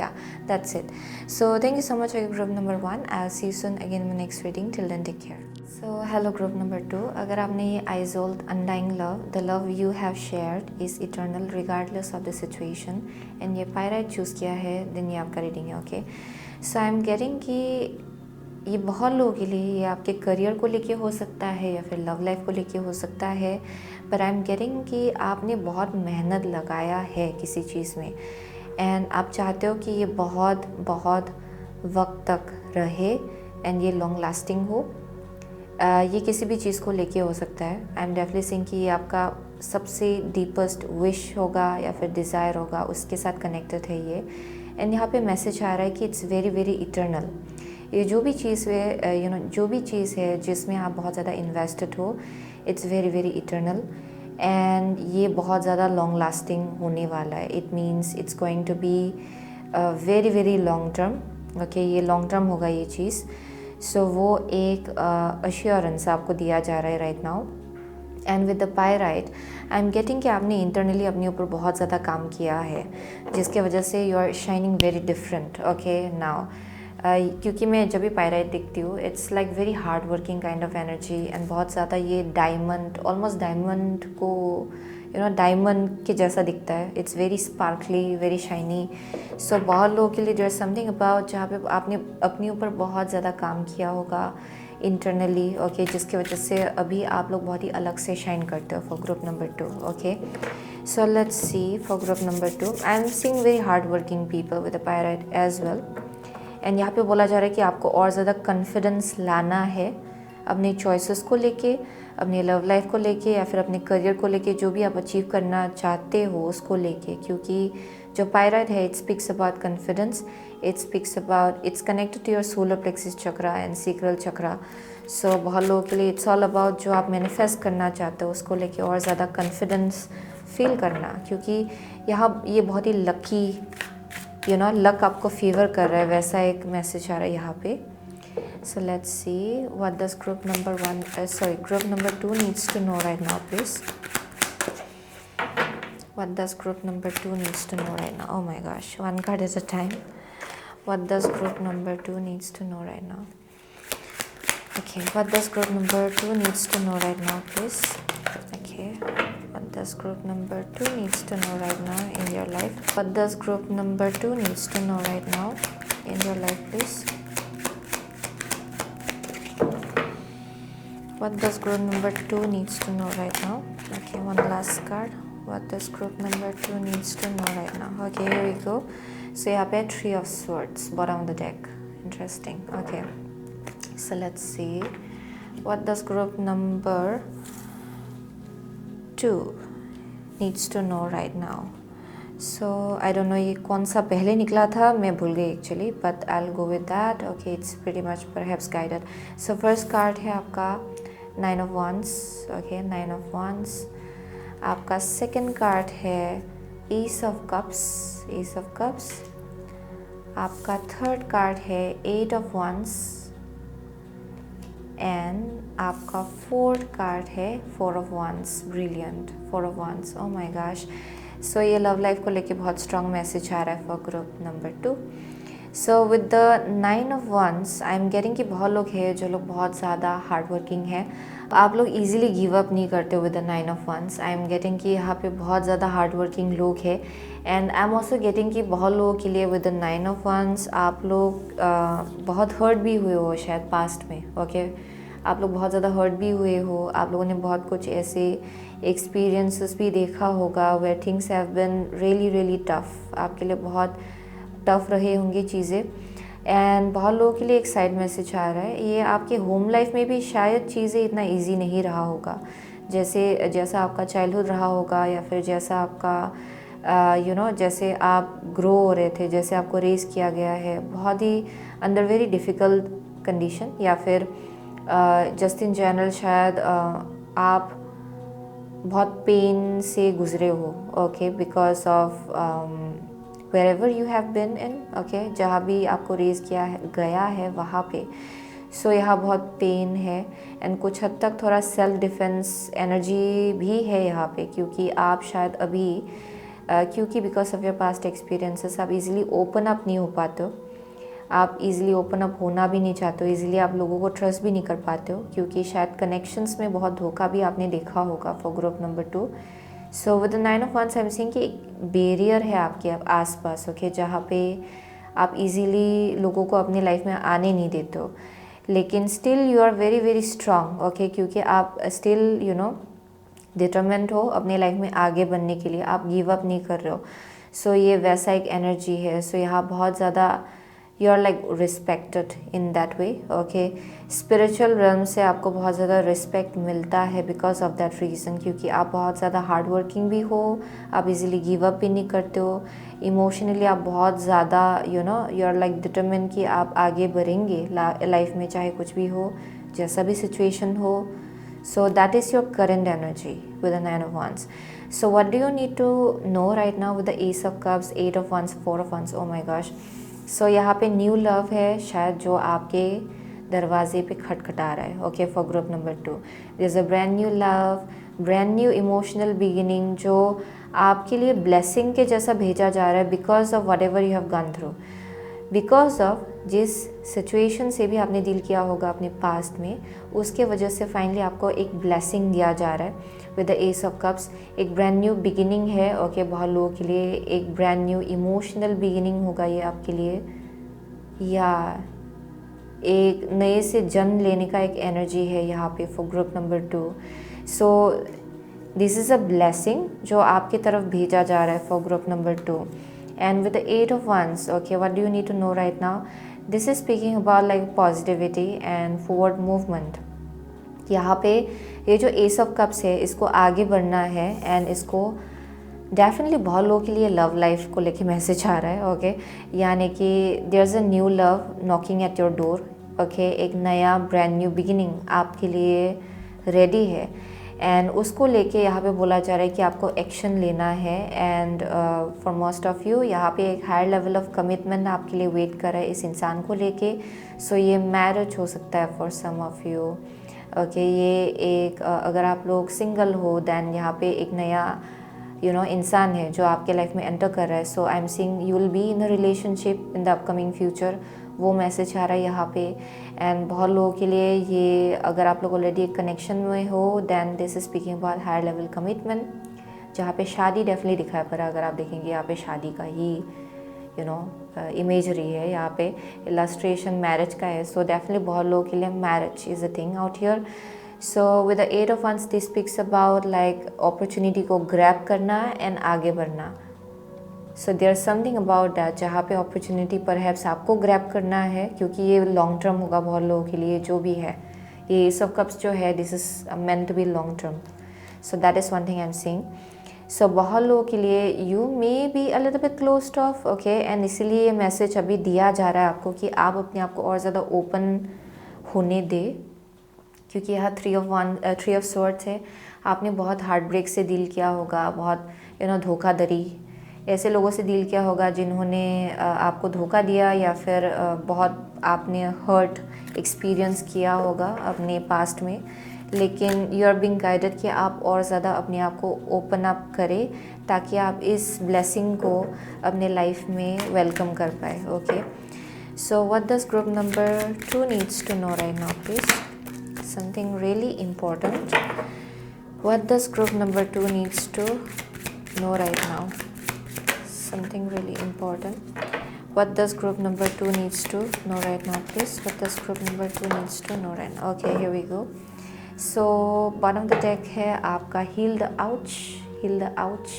Speaker 1: that's it. So thank you so much for group number 1. I'll see you soon again in my next reading. Till then, take care. So hello group number 2. अगर आपने ये Isolde Undying Love, the love you have shared is eternal regardless of the situation, and ये Pyrite choose किया है, then ये आपका reading है, okay? So I'm getting कि ये बहुत लोगों के लिए ये आपके करियर को लेके हो सकता है या फिर लव लाइफ को लेके हो सकता है, पर आई एम गेटिंग कि आपने बहुत मेहनत लगाया है किसी चीज़ में, एंड आप चाहते हो कि ये बहुत बहुत वक्त तक रहे एंड ये लॉन्ग लास्टिंग हो। ये किसी भी चीज़ को लेके हो सकता है। आई एम डेफिनेटली सेइंग कि ये आपका सबसे डीपेस्ट विश होगा या फिर डिज़ायर होगा, उसके साथ कनेक्टेड है ये। एंड यहाँ पे मैसेज आ रहा है कि इट्स वेरी वेरी इटर्नल। ये जो भी चीज़ है जो भी चीज़ है जिसमें आप बहुत ज़्यादा इन्वेस्टेड हो, it's very very eternal, and ये बहुत ज़्यादा लॉन्ग लास्टिंग होने वाला है। It means it's going to be very very long term, okay. ये लॉन्ग टर्म होगा ये चीज़। सो वो एक अश्योरेंस आपको दिया जा रहा है right now. And with the pyrite I am getting कि आपने इंटरनली अपने ऊपर बहुत ज़्यादा काम किया है, जिसके वजह से you are shining very different, okay now. क्योंकि मैं जब भी पायराइट देखती हूँ it's like very hard working kind of energy, and बहुत ज़्यादा ये डायमंड, ऑलमोस्ट डायमंड को डायमंड के जैसा दिखता है। It's very sparkly, very shiny. So बहुत लोगों के लिए देयर इज समथिंग अबाउट जहाँ पे आपने अपने ऊपर बहुत ज़्यादा काम किया होगा इंटरनली, ओके, जिसकी वजह से अभी आप लोग बहुत ही अलग से शाइन करते हो for group number 2, okay. So let's see for group number 2 I am seeing very hard working people with the pyrite as well, and यहाँ पे बोला जा रहा है कि आपको और ज़्यादा कॉन्फिडेंस लाना है अपने चॉइसेस को लेके, अपनी लव लाइफ को लेके या फिर अपने करियर को लेके, जो भी आप अचीव करना चाहते हो उसको लेके। क्योंकि जो पायराइट है, it speaks about confidence, it's connected to your solar plexus chakra and sacral chakra. So बहुत लोगों के लिए इट्स ऑल अबाउट जो आप मैनिफेस्ट करना चाहते हो उसको लेके और ज़्यादा कॉन्फिडेंस फील करना, क्योंकि यहाँ ये बहुत ही लकी लक आपको फेवर कर रहा है, वैसा एक मैसेज आ रहा है यहाँ पे। So let's see what does group number 2 needs to know right now, please. What does group number 2 needs to know right now? Oh my gosh, one card at a time. What does group number 2 needs to know right now? Okay, what does group number 2 needs to know right now, please? Okay, what does group number 2 needs to know right now in your life? What does group number 2 needs to know right now in your life, please? What does group number 2 needs to know right now? Okay, one last card. What does group number 2 needs to know right now? Okay, here we go. So यहाँ पे 3 of swords bottom of the deck. Interesting. Okay, so let's see. What does group number 2 needs to know right now? So I don't know ये कौन सा पहले निकला था, मैं भूल गई actually, but I'll go with that. Okay, it's pretty much perhaps guided. So first card है आपका 9 of Wands. Okay, 9 of Wands. आपका सेकंड कार्ड है Ace of Cups. Ace of Cups. आपका थर्ड कार्ड है 8 of Wands. एंड आपका fourth card है 4 of Wands. Brilliant. 4 of Wands. Oh my gosh. सो ये love life को लेके बहुत स्ट्रॉन्ग मैसेज आ रहा है for group number 2. So with the 9 of Wands I am getting कि बहुत लोग हैं जो लोग बहुत ज़्यादा हार्ड वर्किंग है. आप लोग इजीली गिव अप नहीं करते with the 9 of Wands. I am getting कि यहाँ पे बहुत ज़्यादा हार्ड वर्किंग लोग हैं. And I am also getting कि बहुत लोगों के लिए विद द 9 of Wands आप लोग बहुत हर्ट भी हुए हो शायद पास्ट में. ओके, आप लोग बहुत ज़्यादा हर्ट भी हुए हो. आप लोगों ने बहुत कुछ ऐसे एक्सपीरियंसेस भी देखा होगा where things have been really tough. आपके लिए बहुत टफ़ रहे होंगे चीज़ें. एंड बहुत लोगों के लिए एक साइड मैसेज आ रहा है, ये आपके होम लाइफ में भी शायद चीज़ें इतना इजी नहीं रहा होगा जैसा आपका चाइल्डहुड रहा होगा, या फिर जैसा आपका जैसे आप ग्रो हो रहे थे, जैसे आपको रेस किया गया है बहुत ही अंडर वेरी डिफ़िकल्ट कंडीशन, या फिर जस्ट इन जनरल शायद आप बहुत पेन से गुजरे हो. Okay, because of wherever you have been in. Okay, जहाँ भी आपको रेज किया गया है वहाँ पे. सो यहाँ बहुत पेन है एंड कुछ हद तक थोड़ा सेल्फ डिफेंस एनर्जी भी है यहाँ पे, क्योंकि आप शायद अभी क्योंकि because of your past experiences आप इजीली ओपन अप नहीं हो पाते हो. आप इजीली ओपन अप होना भी नहीं चाहते हो, इजीली आप लोगों को ट्रस्ट भी नहीं कर पाते हो, क्योंकि शायद कनेक्शंस में बहुत धोखा भी आपने देखा होगा for group number 2. So with the 9 of Wands I am seeing कि एक बैरियर है आपके आसपास. ओके, जहाँ पे आप इजीली लोगों को अपनी लाइफ में आने नहीं देते हो, लेकिन still you are very strong. Okay, क्योंकि आप स्टिल डिटरमेंट हो अपनी लाइफ में आगे बढ़ने के लिए, आप गिव अप नहीं कर रहे हो. सो ये वैसा एक एनर्जी है. सो यहाँ बहुत ज़्यादा you are like respected in that way. Okay, spiritual realm से आपको बहुत ज़्यादा रिस्पेक्ट मिलता है बिकॉज ऑफ दैट रीज़न, क्योंकि आप बहुत ज़्यादा हार्ड वर्किंग भी हो, आप इजीली गिव अप भी नहीं करते हो. इमोशनली आप बहुत ज़्यादा यू आर लाइक डिटरमिन कि आप आगे बढ़ेंगे लाइफ में, चाहे कुछ भी हो, जैसा भी सिचुएशन हो. So that is your current energy with the 9 of Wands. So what do you need to know right now with the Ace of Cups, 8 of Wands, 4 of Wands. Oh my gosh. So यहाँ पे new love है शायद जो आपके दरवाजे पे खटखटा रहा है. Okay, for group number 2 there is a brand new love, brand new emotional beginning जो आपके लिए ब्लेसिंग के जैसा भेजा जा रहा है because of what ever you have gun through, because of जिस सिचुएशन से भी आपने डील किया होगा अपने पास्ट में, उसके वजह से फाइनली आपको एक ब्लेसिंग दिया जा रहा है with the Ace of Cups. एक ब्रांड न्यू बिगिनिंग है. ओके, बहुत लोगों के लिए एक ब्रांड न्यू इमोशनल बिगिनिंग होगा ये आपके लिए, या एक नए से जन्म लेने का एक एनर्जी है यहाँ पे for group number 2. So this is a blessing जो आपकी तरफ भेजा जा रहा है for group number 2. And with the 8 of Wands, okay, what do you need to know right now? This is speaking about like positivity and forward movement. यहाँ पे ये जो एस ऑफ कप्स है इसको आगे बढ़ना है एंड इसको डेफिनेटली बहुत लोगों के लिए लव लाइफ को लेके मैसेज आ रहा है। ओके यानी कि there is a new love knocking at your door. Okay एक नया ब्रांड न्यू बिगिनिंग आपके लिए रेडी है एंड उसको लेके यहाँ पे बोला जा रहा है कि आपको एक्शन लेना है। And for most of you यहाँ पे एक हायर लेवल ऑफ कमिटमेंट आपके लिए वेट कर रहा है इस इंसान को लेके। सो ये मैरिज हो सकता है for some of you. Okay ये एक अगर आप लोग सिंगल हो दैन यहाँ पे एक नया इंसान है जो आपके लाइफ में एंटर कर रहा है। So I am seeing you will be in a relationship in the upcoming future, वो मैसेज आ रहा है यहाँ पे। एंड बहुत लोगों के लिए ये अगर आप लोग ऑलरेडी एक कनेक्शन में हो then this is speaking about higher level commitment, जहाँ पे शादी डेफिनेटली दिखाई पड़ रहा है। अगर आप देखेंगे यहाँ पे शादी का ही इमेजरी है, यहाँ पे इलस्ट्रेशन मैरिज का है। सो डेफिनेटली बहुत लोगों के लिए marriage is a thing out here. So with the 8 of wands this speaks about like opportunity को ग्रैब करना एंड आगे बढ़ना। So there something about that जहाँ पे अपॉर्चुनिटी परहैप्स आपको ग्रैब करना है, क्योंकि ये लॉन्ग टर्म होगा बहुत लोगों के लिए जो भी है। ये सब कप्स जो है this is meant to be long term. So that is one thing I am seeing. So बहुत लोगों के लिए you may be a little bit closed off. Okay and इसीलिए ये मैसेज अभी दिया जा रहा है आपको कि आप अपने आप को और ज़्यादा ओपन होने दें, क्योंकि यहाँ 3 ऑफ स्वॉर्ड्स है। आपने बहुत हार्ट ब्रेक से डील किया होगा, बहुत धोखाधड़ी ऐसे लोगों से डील किया होगा जिन्होंने आपको धोखा दिया, या फिर बहुत आपने हर्ट एक्सपीरियंस किया होगा अपने पास्ट में। लेकिन यू आर बीइंग गाइडेड कि आप और ज़्यादा अपने आप को ओपन अप करें ताकि आप इस ब्लेसिंग को अपने लाइफ में वेलकम कर पाए। Okay so what does group number 2 needs to know right now please? Something really important. What does group number 2 needs to know right now? Something really important. What does group number 2 needs to know right now, please? What does group number 2 needs to know right now? Okay, here we go. So bottom of the deck है आपका heal the ouch, heal the ouch.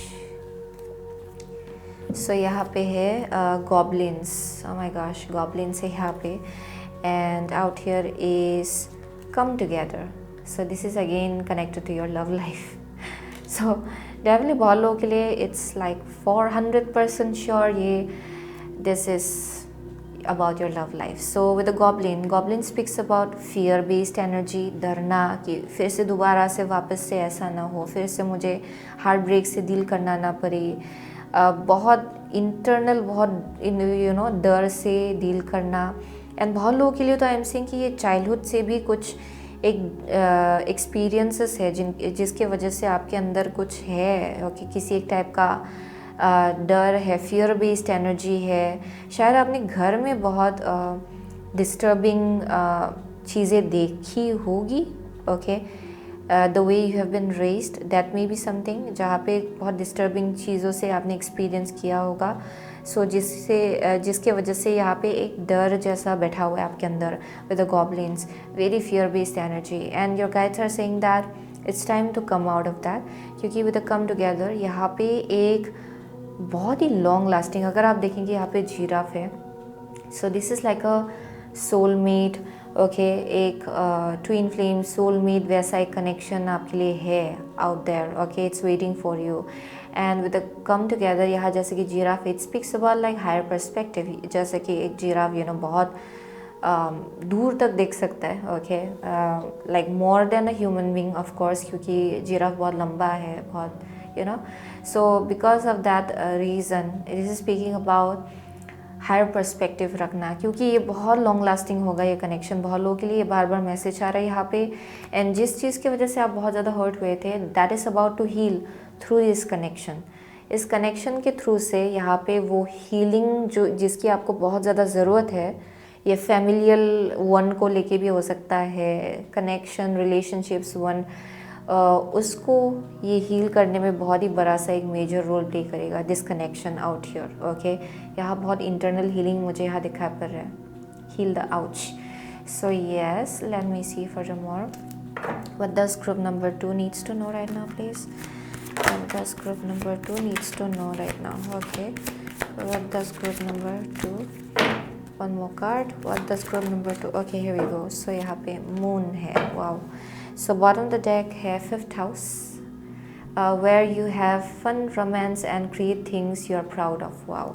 Speaker 1: So यहाँ पे है goblins. Oh my gosh, goblins है यहाँ पे. And out here is come together. So this is again connected to your love life. So definitely बहुत लोगों के लिए it's like 400% sure ये this is about your love life. So with the goblin speaks about fear based energy, डरना कि फिर से दोबारा से वापस से ऐसा ना हो, फिर से मुझे हार्ट ब्रेक से डील करना ना पड़े। बहुत इंटरनल बहुत डर से डील करना। एंड बहुत लोगों के लिए तो आई एम सेइंग कि ये चाइल्डहुड से भी कुछ एक एक्सपीरियंसेस है जिसके वजह से आपके अंदर कुछ है कि किसी एक टाइप का डर है, फियर बेस्ड एनर्जी है। शायद आपने घर में बहुत डिस्टर्बिंग चीज़ें देखी होगी। Okay the way you have been raised that may be something जहाँ पे बहुत डिस्टर्बिंग चीज़ों से आपने एक्सपीरियंस किया होगा। सो जिसके वजह से यहाँ पे एक डर जैसा बैठा हुआ है आपके अंदर with the goblins, very fear based energy. And your guides are saying that it's time to come out of that, क्योंकि विद द कम टुगेदर यहाँ पे एक बहुत ही लॉन्ग लास्टिंग, अगर आप देखेंगे यहाँ पे जिराफ है। So this is like a soulmate. Okay एक ट्विन फ्लेम सोलमेट वैसा एक कनेक्शन आपके लिए है out there. Okay it's waiting for you. And with the come together यहाँ जैसे कि giraffe it speaks about like higher perspective, जैसे कि एक जिराफ बहुत दूर तक देख सकता है। Okay like more than a human being of course, क्योंकि जिराफ बहुत लंबा है बहुत so because of that reason it is speaking about higher perspective रखना, क्योंकि ये बहुत लॉन्ग लास्टिंग होगा ये कनेक्शन। बहुत लोगों के लिए बार बार मैसेज आ रहा है यहाँ पे। एंड जिस चीज़ की वजह से आप बहुत ज़्यादा हर्ट हुए थे that is about to heal through this connection. इस कनेक्शन के थ्रू से यहाँ पे वो हीलिंग जो जिसकी आपको बहुत ज़्यादा ज़रूरत है, ये फैमिलियल वन को लेके भी हो सकता है, कनेक्शन रिलेशनशिप्स वन, उसको ये हील करने में बहुत ही बड़ा सा एक मेजर रोल प्ले करेगा this connection out here. Okay यहाँ बहुत इंटरनल हीलिंग मुझे यहाँ दिखाई पड़ रहा है, heal the ouch. So yes let me see for more what does group number 2 needs to know right now please? What does group number 2 needs to know right now? Okay, what does group number 2 one more card, what does group number 2, okay here we go. So यहाँ पे moon है, wow. So bottom the deck है 5th house, where you have fun, romance and create things you are proud of, wow.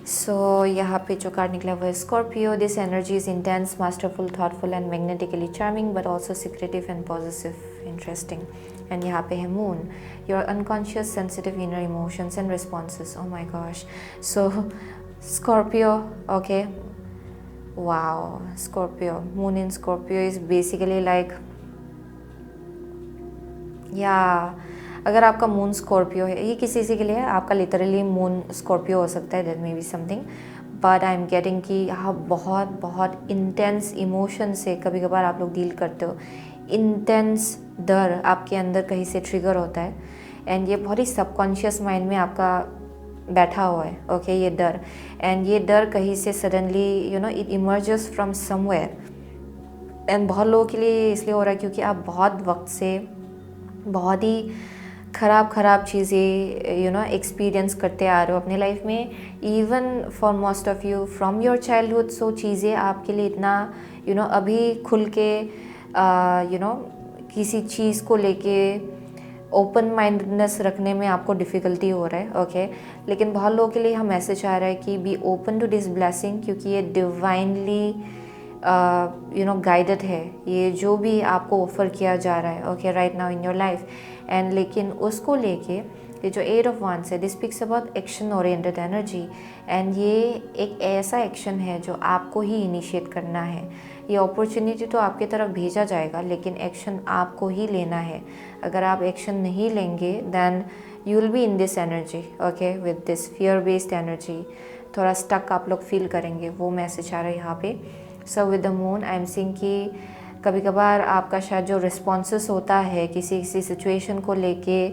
Speaker 1: So यहाँ पे जो card निकला वो है Scorpio. This energy is intense, masterful, thoughtful and magnetically charming but also secretive and positive, interesting. And यहाँ पे है moon, your unconscious sensitive inner emotions and responses, oh my gosh. So Scorpio, okay, wow, Scorpio, moon in Scorpio is basically like, या अगर आपका moon Scorpio है, ये किसी के लिए है, आपका लिटरली मून स्कॉर्पियो हो सकता है, there may be something, but I am getting कि आप बहुत बहुत इंटेंस इमोशन से कभी कभार आप लोग डील करते हो। इंटेंस डर आपके अंदर कहीं से ट्रिगर होता है, एंड ये बहुत ही सबकॉन्शियस माइंड में आपका बैठा हुआ है, ओके, ये डर। एंड ये डर कहीं से suddenly you know it emerges from somewhere, and बहुत लोगों के लिए इसलिए हो रहा है क्योंकि आप बहुत वक्त से बहुत ही ख़राब चीज़ें यू नो एक्सपीरियंस करते आ रहे हो अपने लाइफ में, even for most of you from your childhood. So चीज़ें आपके लिए इतना यू नो अभी खुल के यू नो किसी चीज़ को लेके ओपन माइंडनेस रखने में आपको डिफ़िकल्टी हो रहा है, ओके। लेकिन बहुत लोगों के लिए हम मैसेज आ रहा है कि be open to this blessing, क्योंकि ये डिवाइनली यू नो गाइडेड है, ये जो भी आपको ऑफर किया जा रहा है, okay, right now in your life. And लेकिन उसको लेके ये जो 8 ऑफ वांड्स है, this speaks about action oriented energy, and ये एक ऐसा एक्शन है जो आपको ही इनिशिएट करना है। ये अपॉर्चुनिटी तो आपकी तरफ भेजा जाएगा, लेकिन एक्शन आपको ही लेना है। अगर आप एक्शन नहीं लेंगे then you will be in this energy, okay, with this fear based energy, थोड़ा स्टक आप लोग फील करेंगे, वो मैसेज आ रहा है यहाँ पे। सो with the moon I am seeing कि कभी कभार आपका शायद जो रिस्पॉन्सेस होता है किसी सिचुएशन को लेके,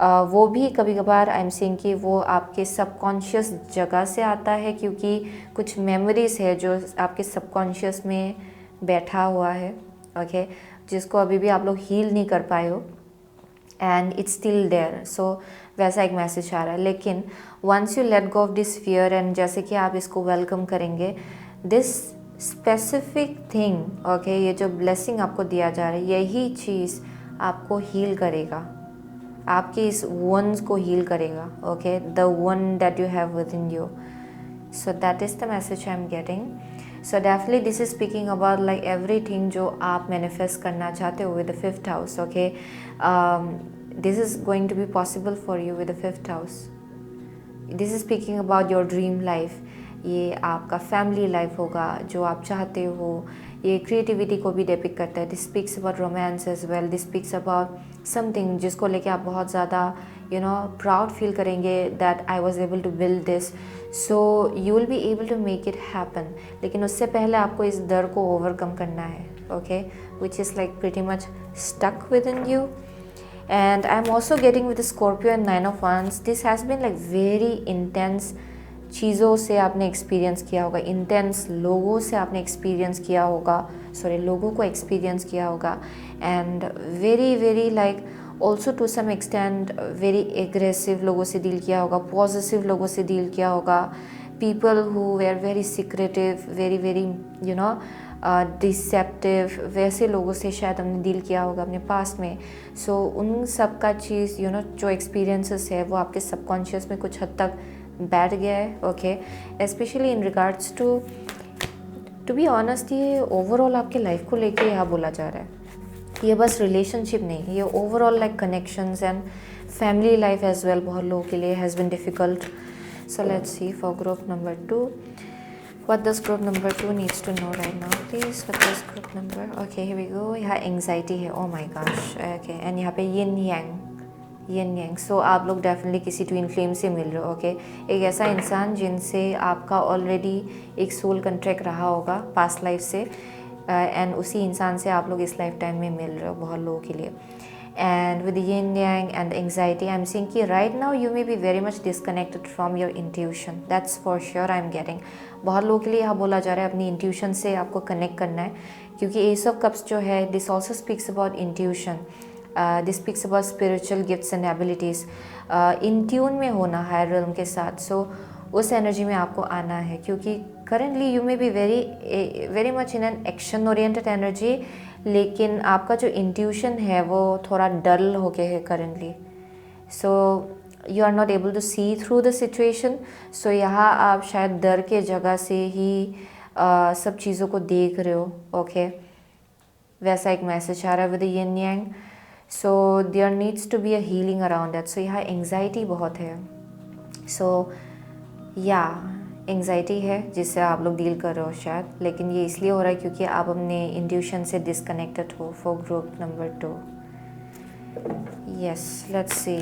Speaker 1: वो भी कभी कभार आई एम सीइंग कि वो आपके सबकॉन्शियस जगह से आता है, क्योंकि कुछ मेमोरीज है जो आपके सबकॉन्शियस में बैठा हुआ है, ओके, जिसको अभी भी आप लोग हील नहीं कर पाए हो, and it's still there. So वैसा एक मैसेज आ रहा है। लेकिन once you let go of this fear, and जैसे कि आप इसको वेलकम करेंगे, दिस स्पेसिफिक थिंग, ओके, ये जो ब्लेसिंग आपको दिया जा रहा है, यही चीज़ आपको हील करेगा, आपके इस वंस को हील करेगा, okay, the one that you have within you. So that is the message I am getting. So definitely this is speaking about like everything जो आप मैनिफेस्ट करना चाहते हो with the 5th house, okay. This is going to be possible for you with the 5th house. This is speaking about your dream life, ये आपका family life होगा जो आप चाहते हो। ये क्रिएटिविटी को भी डिपिक्ट करता है। This speaks about romance as well, this speaks about something जिसको लेके आप बहुत ज़्यादा यू नो प्राउड फील करेंगे that I was able to build this, so you will be able to make it happen. लेकिन उससे पहले आपको इस डर को ओवरकम करना है, okay, which is like pretty much stuck within you. And I'm also getting with the Scorpio and 9 of Wands, this has been like very intense चीज़ों से आपने एक्सपीरियंस किया होगा, इंटेंस लोगों से आपने एक्सपीरियंस किया होगा, लोगों को एक्सपीरियंस किया होगा, and very very like also to some extent very aggressive लोगों से डील किया होगा, पॉजिटिव लोगों से डील किया होगा, people who were very secretive, very very you know deceptive, वैसे लोगों से शायद हमने डील किया होगा अपने पास्ट में। सो उन सब का चीज़ यू नो जो एक्सपीरियंसेस है वो आपके सबकॉन्शियस में कुछ हद तक बैठ गया है, okay. Specially in regards to be honest, ये ओवरऑल आपके लाइफ को लेके यहाँ बोला जा रहा है। ये बस रिलेशनशिप नहीं, ये overall like connections and family life as well बहुत लोगों के लिए has been difficult. So let's see for group number 2, what does group number 2 needs to know right now please? What does group number, okay here we go, यहाँ anxiety है, oh my gosh, okay, and यहाँ पे यिन yang. सो आप लोग definitely किसी twin flame से मिल रहे हो, ओके, एक ऐसा इंसान जिनसे आपका ऑलरेडी एक सोल कंट्रैक्ट रहा होगा पास्ट लाइफ से, एंड उसी इंसान से आप लोग इस लाइफ टाइम में मिल रहे हो बहुत लोगों के लिए। And with the yin yang and anxiety, I'm seeing कि right now you may be very much disconnected from your intuition. That's for sure I'm getting. बहुत लोगों के लिए यहाँ बोला जा रहा है अपनी intuition से आपको connect करना है, क्योंकि Ace of Cups जो है this also speaks about intuition. This speaks about spiritual gifts and abilities. In tune में होना higher realm के साथ. So उस एनर्जी में आपको आना है, क्योंकि currently you may be very much in an action oriented energy, लेकिन आपका जो इंट्यूशन है वो थोड़ा डल हो गया है currently. So you are not able to see through the situation. So यहाँ आप शायद डर के जगह से ही सब चीज़ों को देख रहे हो। ओके, वैसा एक मैसेज आ रहा है with yin yang. So there needs to be a healing around that. So यहाँ एंग्जाइटी बहुत है। सो या एंग्जाइटी है जिससे आप लोग डील कर रहे हो शायद, लेकिन ये इसलिए हो रहा है क्योंकि आप अपने इंट्यूशन से डिसकनेक्टेड हो for group number 2। Yes, let's see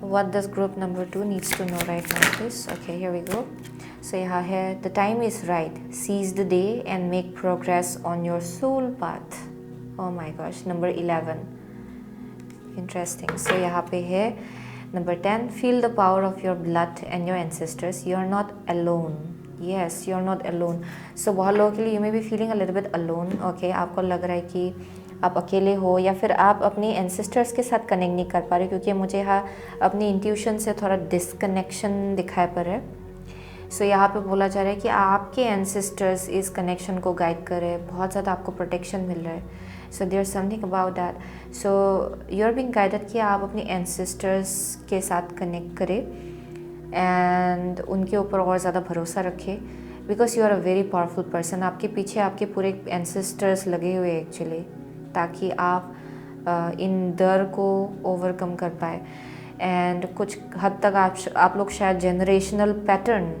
Speaker 1: what does group number 2 needs to know right now, please. Okay, here we go. So यहाँ है, the time is right, seize the day and make progress on your soul path. Oh my gosh, number 11, interesting. So यहाँ पे है number 10, feel the power of your blood and your ancestors. You are not alone. Yes, you are not alone. So बहुत लोगों के लिए you may be feeling a little bit alone. Okay, आपको लग रहा है कि आप अकेले हो, या फिर आप अपने एंसेस्टर्स के साथ कनेक्ट नहीं कर पा रहे, क्योंकि मुझे यहाँ अपनी इंट्यूशन से थोड़ा डिसकनेक्शन दिखाई पड़ रहा है। सो यहाँ पे बोला जा रहा है कि आपके एंसेस्टर्स इस कनेक्शन को गाइड कर रहे हैं, बहुत ज़्यादा आपको प्रोटेक्शन मिल रहा है। So there something about that. So you are being guided कि आप अपने एंसेस्टर्स के साथ कनेक्ट करें एंड उनके ऊपर और ज़्यादा भरोसा रखें, because you are a very powerful person. आपके पीछे आपके पूरे एंसेस्टर्स लगे हुए हैं एक्चुअली, ताकि आप इन डर को ओवरकम कर पाए। एंड कुछ हद तक आप लोग शायद जनरेशनल पैटर्न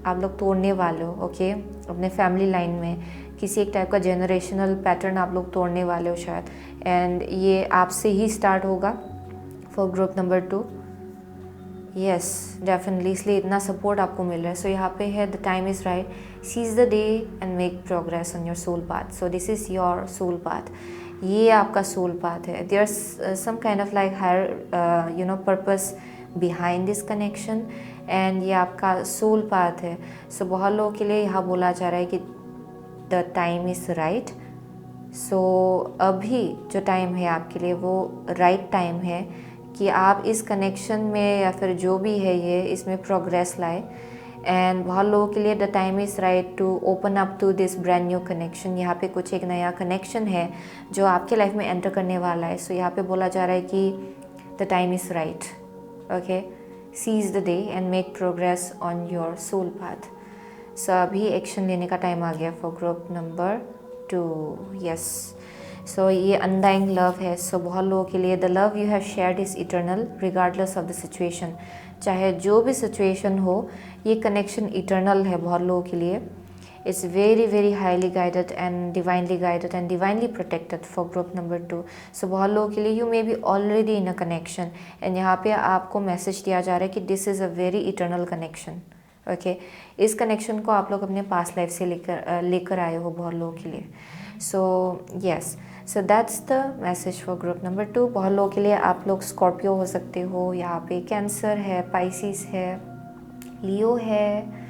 Speaker 1: आप लोग तोड़ने वाले हो। ओके, अपने फैमिली लाइन में किसी एक टाइप का जनरेशनल पैटर्न आप लोग तोड़ने वाले हो शायद, एंड ये आपसे ही स्टार्ट होगा for group number 2। Yes, definitely, इसलिए इतना सपोर्ट आपको मिल रहा है। सो यहाँ पे है, the time is right, seize the day and make progress on your soul path. So this is your soul path, ये आपका सोल पाथ है। There some kind of like higher you know purpose behind this connection, and ये आपका soul path है। सो बहुत लोगों के लिए यहाँ बोला जा रहा है कि द टाइम इज़ राइट। सो अभी जो टाइम है आपके लिए वो राइट टाइम है कि आप इस कनेक्शन में या फिर जो भी है ये इसमें प्रोग्रेस लाए। एंड बहुत लोगों के लिए the time is right to open up to this brand new connection. यहाँ पे कुछ एक नया कनेक्शन है जो आपके लाइफ में एंटर करने वाला है। सो यहाँ पे बोला जा रहा है कि the time is right. Okay, seize the day and make progress on your soul path. So अभी एक्शन लेने का टाइम आ गया for group number 2। Yes, so ये अनडाइंग लव है। सो बहुत लोगों के लिए the love you have shared is eternal regardless of the situation. चाहे जो भी सिचुएशन हो, ये कनेक्शन इटर्नल है बहुत लोगों के लिए। It's very very highly guided and divinely protected for group number 2। सो बहुत लोगों के लिए you may B already in a connection, and यहाँ पे आपको मैसेज दिया जा रहा है कि this is a very eternal connection. Okay, इस कनेक्शन को आप लोग अपने पास्ट लाइफ से लेकर आए हो बहुत लोगों के लिए। So yes, so that's the message for group number 2। बहुत लोगों के लिए आप लोग स्कॉर्पियो हो सकते हो, यहाँ पे कैंसर है, पाइसिस है, लियो है,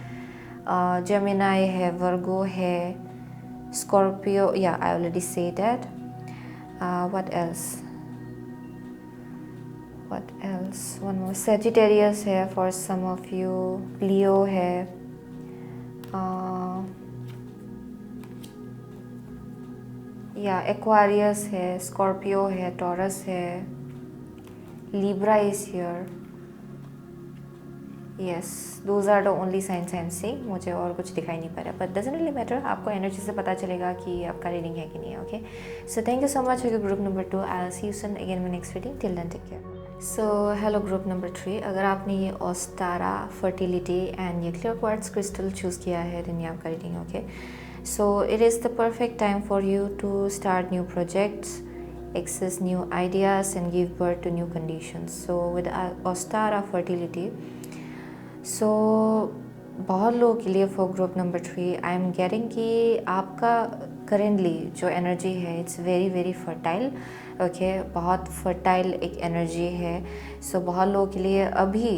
Speaker 1: जेमिनाई है, वर्गो है, स्कॉर्पियो, या I already say that. what else, one more, Sagittarius है for some of you, Leo है, या Aquarius है, Scorpio है, Taurus है, Libra is here. Yes, those are the only signs I am seeing. मुझे और कुछ दिखाई नहीं पा रहा, but doesn't really matter. आपको एनर्जी से पता चलेगा कि आपका रीडिंग है कि नहीं है। Okay, so thank you so much for group number 2। I will see you soon again in next reading. Till then take care. So hello group number 3। अगर आपने ये ओस्टारा फर्टिलिटी एंड ये क्लियर क्वार्ट्ज क्रिस्टल चूज़ किया है then ये आपका reading. Okay, so it is the perfect time for you to start new projects, access new ideas and give birth to new conditions. So with Ostara fertility, so बहुत लोगों के लिए for group number 3 I am getting कि आपका currently जो energy है it's very very fertile. Okay, बहुत fertile एक एनर्जी है। सो बहुत लोगों के लिए अभी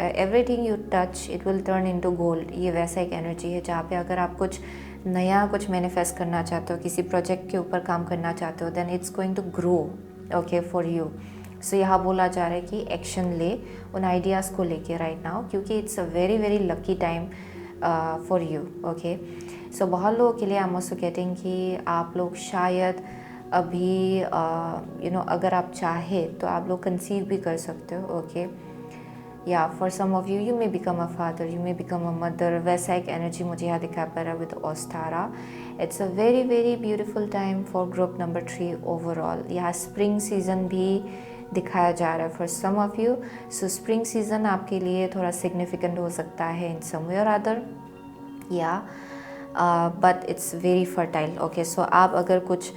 Speaker 1: everything you touch it will turn into gold. ये वैसा एक एनर्जी है जहाँ पे अगर आप कुछ नया कुछ मैनिफेस्ट करना चाहते हो, किसी प्रोजेक्ट के ऊपर काम करना चाहते हो, then it's going to grow okay for you. So यहाँ बोला जा रहा है कि एक्शन ले उन आइडियाज़ को लेके राइट नाउ, क्योंकि it's a very very lucky time for you. Okay, so बहुत लोगों के लिए आई एम ऑल्सो गेटिंग कि आप लोग शायद अभी अगर आप चाहे तो आप लोग कंसीव भी कर सकते हो। ओके, या for some of you may become a father, you may become a mother. वैसा एक एनर्जी मुझे यहाँ दिखा पा रहा है with Ostara. It's a very very beautiful time for group number 3 overall. यहाँ स्प्रिंग सीजन भी दिखाया जा रहा है for some of you. So spring season आपके लिए थोड़ा सिग्निफिकेंट हो सकता है इन सम वे और अदर, या but it's very fertile. Okay, so आप अगर कुछ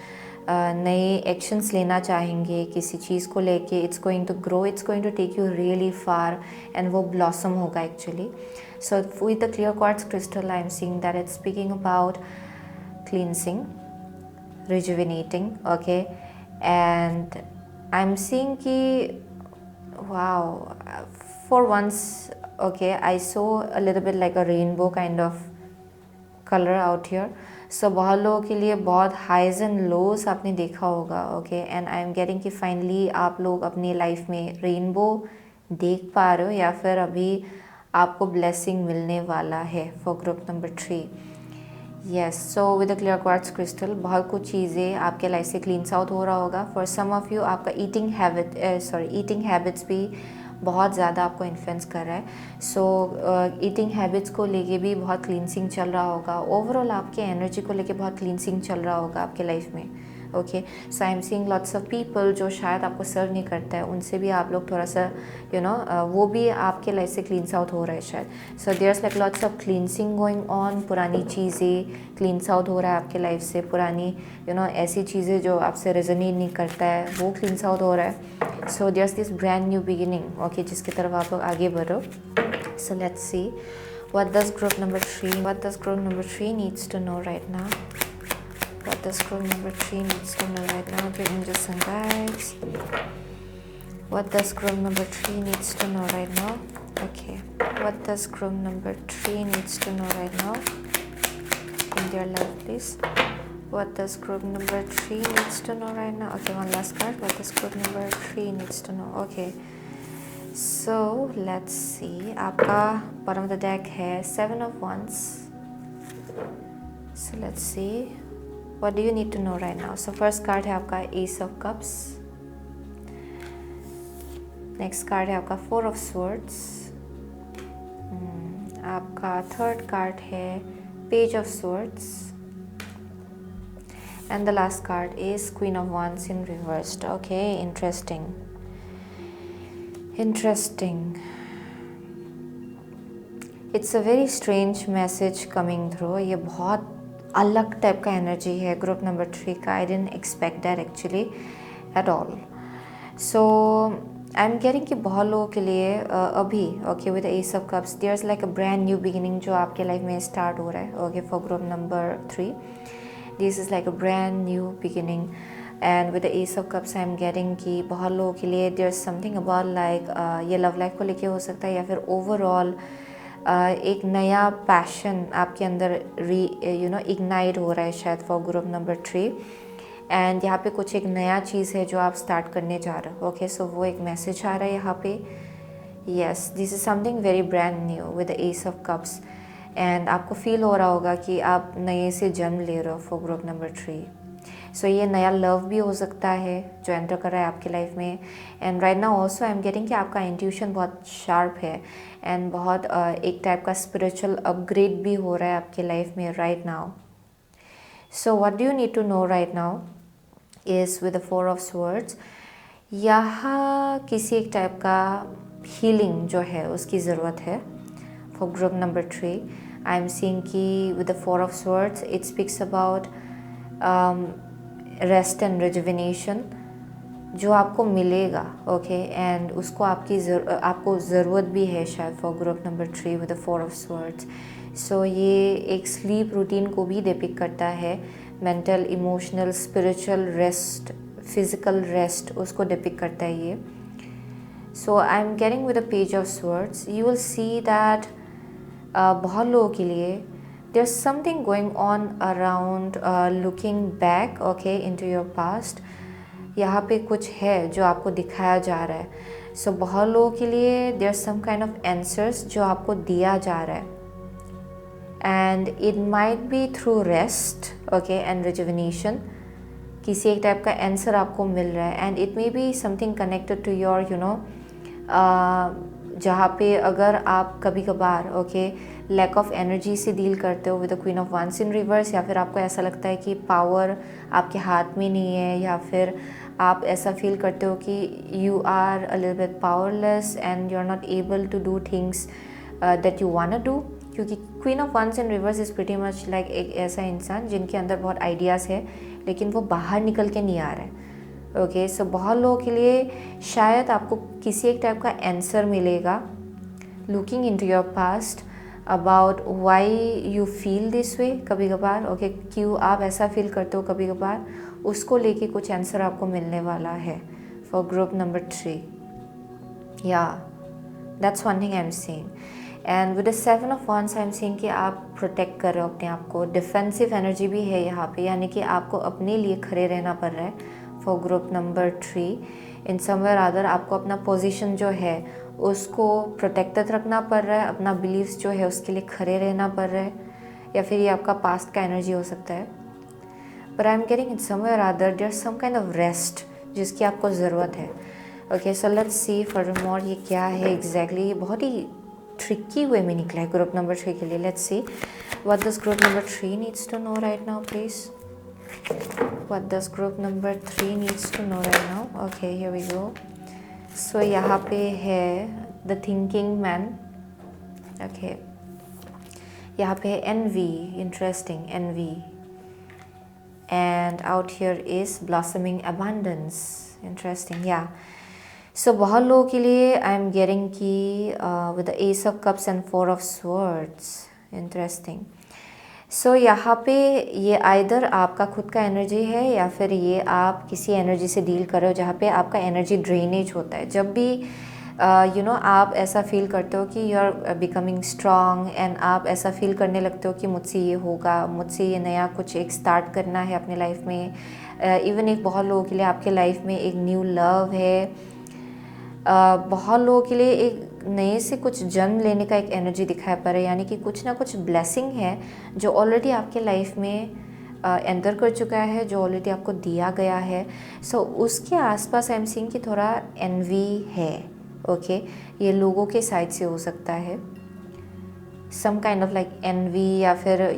Speaker 1: नए एक्शंस लेना चाहेंगे किसी चीज़ को लेके, it's going to grow, it's going to take you really far and वो ब्लॉसम होगा actually. So with the clear quartz crystal I am seeing that it's speaking about cleansing, rejuvenating, okay, and I'm seeing ki wow, for once, okay, I saw a little bit like a rainbow kind of color out here. सो बहुत लोगों के लिए बहुत highs and lows आपने देखा होगा। Okay, and I am getting कि finally आप लोग अपनी लाइफ में रेनबो देख पा रहे हो, या फिर अभी आपको ब्लेसिंग मिलने वाला है for group number 3। Yes, so with the clear quartz crystal बहुत कुछ चीज़ें आपके लाइफ से क्लीन्स आउट हो रहा होगा। फॉर सम ऑफ यू आपका ईटिंग हैबिट्स भी बहुत ज़्यादा आपको इन्फ्लुएंस कर रहा है। सो ईटिंग हैबिट्स को लेके भी बहुत क्लींसिंग चल रहा होगा। ओवरऑल आपके एनर्जी को लेके बहुत क्लींसिंग चल रहा होगा आपके लाइफ में। Okay, so I am seeing lots of people जो शायद आपको सर्व नहीं करता है, उनसे भी आप लोग थोड़ा सा वो भी आपके लाइफ से क्लींस आउट हो रहा है शायद। So there's like lots of cleansing going on. पुरानी चीज़ें क्लींस आउट हो रहा है आपके लाइफ से, पुरानी ऐसी चीज़ें जो आपसे रेजोनेट नहीं करता है वो क्लींस आउट हो रहा है। So there's this brand new beginning, okay, जिसकी तरफ आप लोग आगे बढ़ो। सो let's C what does group number 3 needs to know right now. What does group number 3 needs to know right now? Dear angels and guides, what does group number 3 needs to know right now? Okay, what does group number 3 needs to know right now? In their life, please. What does group number 3 needs to know right now? Okay, one last card. What does group number 3 needs to know? Okay, so let's see. आपका bottom of the deck है 7 of Wands. So let's see. What do you need to know right now? So first card है आपका Ace of Cups. Next card है आपका 4 of Swords. आपका third card है Page of Swords. And the last card is Queen of Wands in reversed. Okay, interesting. It's a very strange message coming through. ये बहुत अलग type का energy है group number 3 का. I didn't expect that actually at all. So I'm getting कि बहुत लोगों के लिए अभी okay with the Ace of Cups there's like a brand new beginning जो आपके लाइफ में स्टार्ट हो रहा है. Okay, for group number 3 this is like a brand new beginning. And with the ace of cups I am getting कि बहुत लोगों के लिए there is something about like ये लव लाइफ को लेके हो सकता है, या फिर ओवरऑल एक नया पैशन आपके अंदर इग्नाइट हो रहा है शायद फॉर ग्रुप नंबर 3. एंड यहाँ पे कुछ एक नया चीज़ है जो आप स्टार्ट करने जा रहे हो. ओके, सो वो एक मैसेज आ रहा है यहाँ पे. Yes, this is something very brand new with the ace of cups. And आपको फील हो रहा होगा कि आप नए से जन्म ले रहे हो फॉर ग्रुप नंबर 3. सो ये नया लव भी हो सकता है जो एंटर कर रहा है आपकी लाइफ में. And right now also I am getting कि आपका इंट्यूशन बहुत शार्प है एंड बहुत एक टाइप का स्पिरिचुअल अपग्रेड भी हो रहा है आपकी लाइफ में right now. So what do you need to know right now is with the 4 of swords. यहाँ किसी एक टाइप का हीलिंग जो है उसकी ज़रूरत है for group number 3. I am seeing कि with the 4 of swords it speaks about rest and rejuvenation जो आपको मिलेगा. ओके, एंड उसको आपको ज़रूरत भी है शायद for group number 3 with the 4 of swords. So ये एक स्लीप रूटीन को भी डिपिक्ट करता है. Mental, emotional, spiritual rest, physical rest उसको डिपिक्ट करता है ये. So I am getting with the page of swords. You will see that बहुत लोगों के लिए there's something going on around looking back, okay, into your past. यहाँ पे कुछ है जो आपको दिखाया जा रहा है. सो बहुत लोगों के लिए there some kind of answers जो आपको दिया जा रहा है, and it might be through rest, okay, and rejuvenation. किसी एक टाइप का आंसर आपको मिल रहा है, and it may be something connected to your जहाँ पे अगर आप कभी कभार ओके लैक ऑफ एनर्जी से डील करते हो with the queen of wands in reverse, या फिर आपको ऐसा लगता है कि पावर आपके हाथ में नहीं है, या फिर आप ऐसा फील करते हो कि you are a little bit powerless and you are not able to do things that you want to do. क्योंकि queen of wands in reverse is pretty much like एक ऐसा इंसान जिनके अंदर बहुत आइडियाज़ है लेकिन वो बाहर निकल के नहीं आ रहा है. ओके, सो बहुत लोगों के लिए शायद आपको किसी एक टाइप का आंसर मिलेगा looking into your past about why you feel this way. कभी कभार ओके क्यों आप ऐसा फील करते हो कभी कभार, उसको लेके कुछ आंसर आपको मिलने वाला है फॉर ग्रुप नंबर 3. या that's one thing I am seeing. And with the 7 of wands I am seeing कि आप प्रोटेक्ट कर रहे हो अपने आप को. डिफेंसिव एनर्जी भी है यहाँ पे, यानी कि आपको अपने लिए खड़े रहना पड़ रहा है for group number 3. In somewhere other आपको अपना पोजीशन जो है उसको प्रोटेक्टेड रखना पड़ रहा है, अपना बिलीव्स जो है उसके लिए खड़े रहना पड़ रहा है, या फिर ये आपका पास्ट का एनर्जी हो सकता है. But I am getting in somewhere other there some kind of rest जिसकी आपको ज़रूरत है. Okay, so let's see furthermore ये क्या है एग्जैक्टली. ये बहुत ही ट्रिकी वे में निकला है ग्रुप नंबर 3 के लिए. Let's see what this group number 3 needs to know right now please. What does group number 3 needs to know right now? Okay, here we go. So यहाँ पे है the thinking man. Okay. यहाँ पे है envy, interesting, envy. And out here is blossoming abundance, interesting, yeah. So बहुत लोगों के लिए I am getting की with the ace of cups and 4 of swords, interesting. सो यहाँ पे ये आइदर आपका खुद का एनर्जी है या फिर ये आप किसी एनर्जी से डील कर रहे हो जहाँ पे आपका एनर्जी ड्रेनेज होता है. जब भी आप ऐसा फील करते हो कि you are becoming strong and आप ऐसा फील करने लगते हो कि मुझसे ये होगा, मुझसे ये नया कुछ एक स्टार्ट करना है अपने लाइफ में. इवन एक बहुत लोगों के लिए आपके लाइफ में एक न्यू लव है. बहुत लोगों के लिए एक नए से कुछ जन्म लेने का एक एनर्जी दिखाई पड़ रहा है, यानी कि कुछ ना कुछ ब्लेसिंग है जो ऑलरेडी आपके लाइफ में एंटर कर चुका है, जो ऑलरेडी आपको दिया गया है. सो उसके आसपास आई एम सीइंग कि थोड़ा एनवी है. ओके, ये लोगों के साइड से हो सकता है, some kind of like envy, या फिर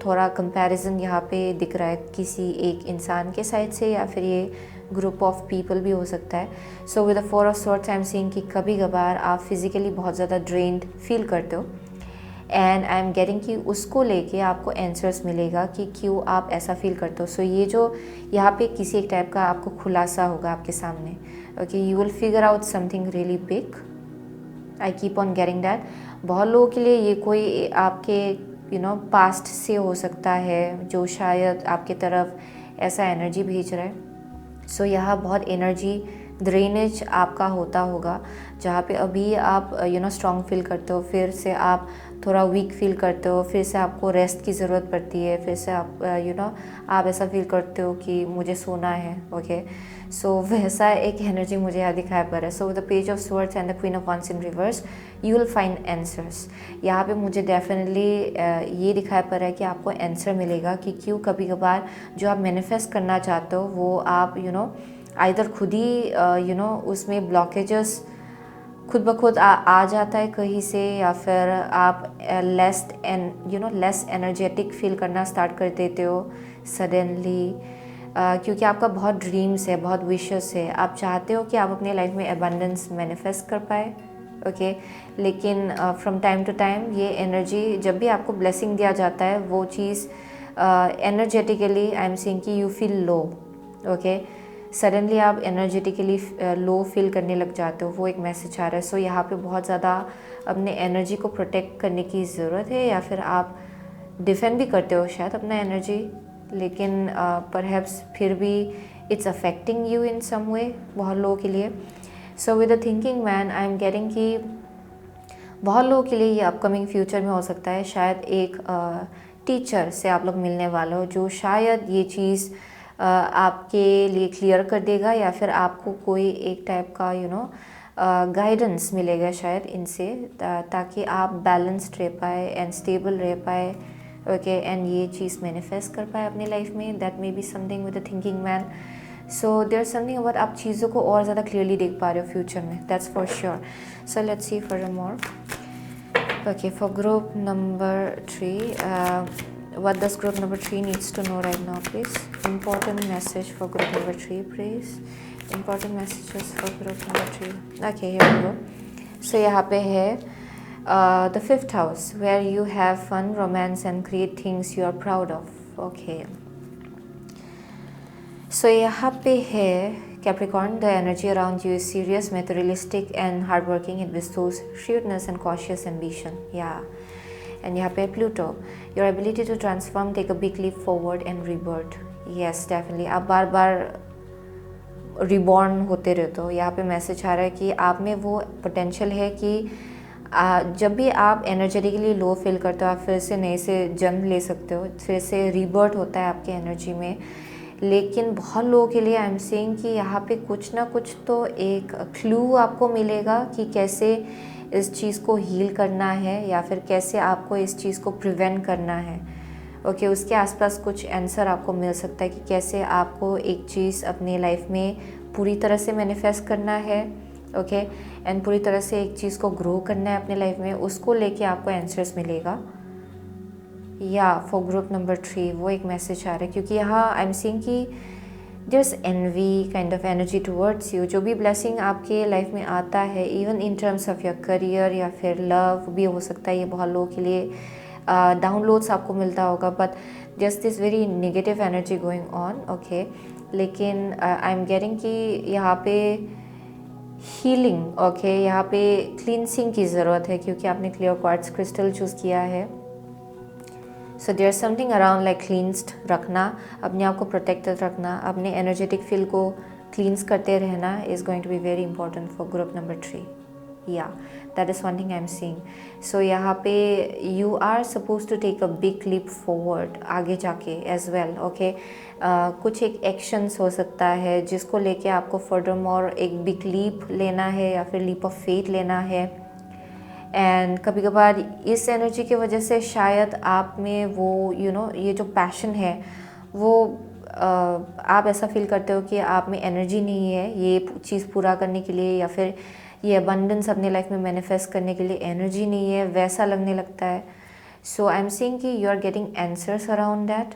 Speaker 1: थोड़ा कंपैरिजन यहाँ पे दिख रहा है किसी एक इंसान के साइड से, या फिर ये ग्रुप ऑफ पीपल भी हो सकता है. So with the 4 of swords I am seeing कि कभी कभार आप फिज़िकली बहुत ज़्यादा ड्रेन्ड फील करते हो, एंड आई एम गेटिंग कि उसको लेके आपको आंसर्स मिलेगा कि क्यों आप ऐसा फील करते हो. सो ये जो यहाँ पे किसी एक टाइप का आपको खुलासा होगा आपके सामने. Okay, you will figure out something really big. I keep on getting that. बहुत लोगों के लिए ये कोई आपके पास्ट से हो सकता है जो शायद आपके तरफ ऐसा एनर्जी भेज रहा है. सो यहाँ बहुत एनर्जी ड्रेनेज आपका होता होगा, जहाँ पे अभी आप स्ट्रॉन्ग फील करते हो, फिर से आप थोड़ा वीक फील करते हो, फिर से आपको रेस्ट की ज़रूरत पड़ती है, फिर से आप आप ऐसा फील करते हो कि मुझे सोना है. ओके, सो वैसा एक एनर्जी मुझे यहाँ दिखाई पड़ रहा है. So with the page of swords and the queen of wands in reverse you will find answers. यहाँ पे मुझे डेफिनेटली ये दिखाई पड़ रहा है कि आपको आंसर मिलेगा कि क्यों कभी कभार जो आप मैनिफेस्ट करना चाहते हो वो आप आइदर खुद ही उसमें ब्लॉकेजेस खुद ब खुद आ जाता है कहीं से, या फिर आप लेस एनर्जेटिक फील करना स्टार्ट कर देते हो सडनली, क्योंकि आपका बहुत ड्रीम्स है, बहुत विशेस है. आप चाहते हो कि आप अपने लाइफ में एबंडेंस मैनिफेस्ट कर पाए. ओके, लेकिन फ्रॉम टाइम टू टाइम ये एनर्जी जब भी आपको ब्लेसिंग दिया जाता है वो चीज़ एनर्जेटिकली आई एम सीइंग कि you feel low. Okay, suddenly आप एनर्जेटिकली लो फील करने लग जाते हो, वो एक मैसेज आ रहा है. सो यहाँ पे बहुत ज़्यादा अपने एनर्जी को प्रोटेक्ट करने की ज़रूरत है, या फिर आप डिफेंड भी करते हो शायद अपना एनर्जी, लेकिन परहैप्स फिर भी इट्स अफेक्टिंग यू इन सम वे बहुत लोगों के लिए. सो with the thinking man I am getting कि बहुत लोगों के लिए ये अपकमिंग फ्यूचर में हो सकता है शायद एक टीचर से आप लोग मिलने वाले हो जो शायद ये चीज़ आपके लिए क्लियर कर देगा, या फिर आपको कोई एक टाइप का गाइडेंस मिलेगा शायद इनसे, ताकि आप बैलेंस्ड रह पाए एंड स्टेबल रह पाए, ओके, एंड ये चीज़ मैनिफेस्ट कर पाए अपनी लाइफ में. That may be something with a thinking man. So there something about, आप चीज़ों को और ज़्यादा क्लियरली देख पा रहे हो फ्यूचर में, that's for sure. So let's see for more. Okay, for group number 3, what does group number 3 needs to know right now, please? Important message for group number 3, please. Important messages for group number 3. Okay, here we go. So यहाँ पे है the 5th house, where you have fun, romance and create things you are proud of. Okay. So यहाँ पे है Capricorn, the energy around you is serious, materialistic and hardworking. It bestows shrewdness and cautious ambition. Yeah. And यहाँ पे Pluto, your ability to transform, take a big leap forward and rebirth. Yes, definitely. आप बार बार reborn होते रहते हो. यहाँ पे message आ रहा है कि आप में वो पोटेंशियल है कि जब भी आप एनर्जेटिकली लो फील करते हो, आप फिर से नए से जन्म ले सकते हो, फिर से रीबर्थ होता है आपके एनर्जी में. लेकिन बहुत लोगों के लिए आई एम सेइंग कि यहाँ पे कुछ ना कुछ तो एक क्लू आपको मिलेगा कि कैसे इस चीज़ को हील करना है, या फिर कैसे आपको इस चीज़ को प्रिवेंट करना है. ओके, उसके आसपास कुछ आंसर आपको मिल सकता है कि कैसे आपको एक चीज़ अपनी लाइफ में पूरी तरह से मैनिफेस्ट करना है, ओके, एंड पूरी तरह से एक चीज़ को ग्रो करना है अपने लाइफ में. उसको लेके आपको आंसर्स मिलेगा. या फॉर ग्रुप नंबर 3 वो एक मैसेज आ रहा है, क्योंकि यहाँ आई एम सीइंग कि there's envy kind of energy towards you. जो भी ब्लेसिंग आपके लाइफ में आता है, even in terms of your career या फिर लव भी हो सकता है, ये बहुत लोगों के लिए डाउनलोड्स आपको मिलता होगा, but just this very negative energy going on. Okay, लेकिन आई एम गेटिंग कि यहाँ पे हीलिंग, ओके, यहाँ पे क्लींसिंग की ज़रूरत है, क्योंकि आपने क्लियर क्वार्ट्ज क्रिस्टल चूज़ किया है. So there something around like cleansed रखना, अपने आप को प्रोटेक्टेड रखना, अपने एनर्जेटिक फील्ड को क्लींस करते रहना is going to be very important for group number 3. या that is one thing I am seeing. So यहाँ पे you are suppose to take a big leap forward आगे जाके एज वेल. ओके, कुछ एक एक्शंस हो सकता है जिसको लेके आपको फर्दर मोर एक बिग लीप लेना है, या फिर लीप ऑफ फेथ लेना है. एंड कभी कभार इस एनर्जी की वजह से शायद आप में वो ये जो पैशन है वो आप ऐसा फील करते हो कि आप में एनर्जी नहीं है ये चीज़ पूरा करने के लिए, या फिर ये अबंडेंस अपने लाइफ में मैनिफेस्ट करने के लिए एनर्जी नहीं है, वैसा लगने लगता है. सो आई एम सीइंग कि you are getting answers around that.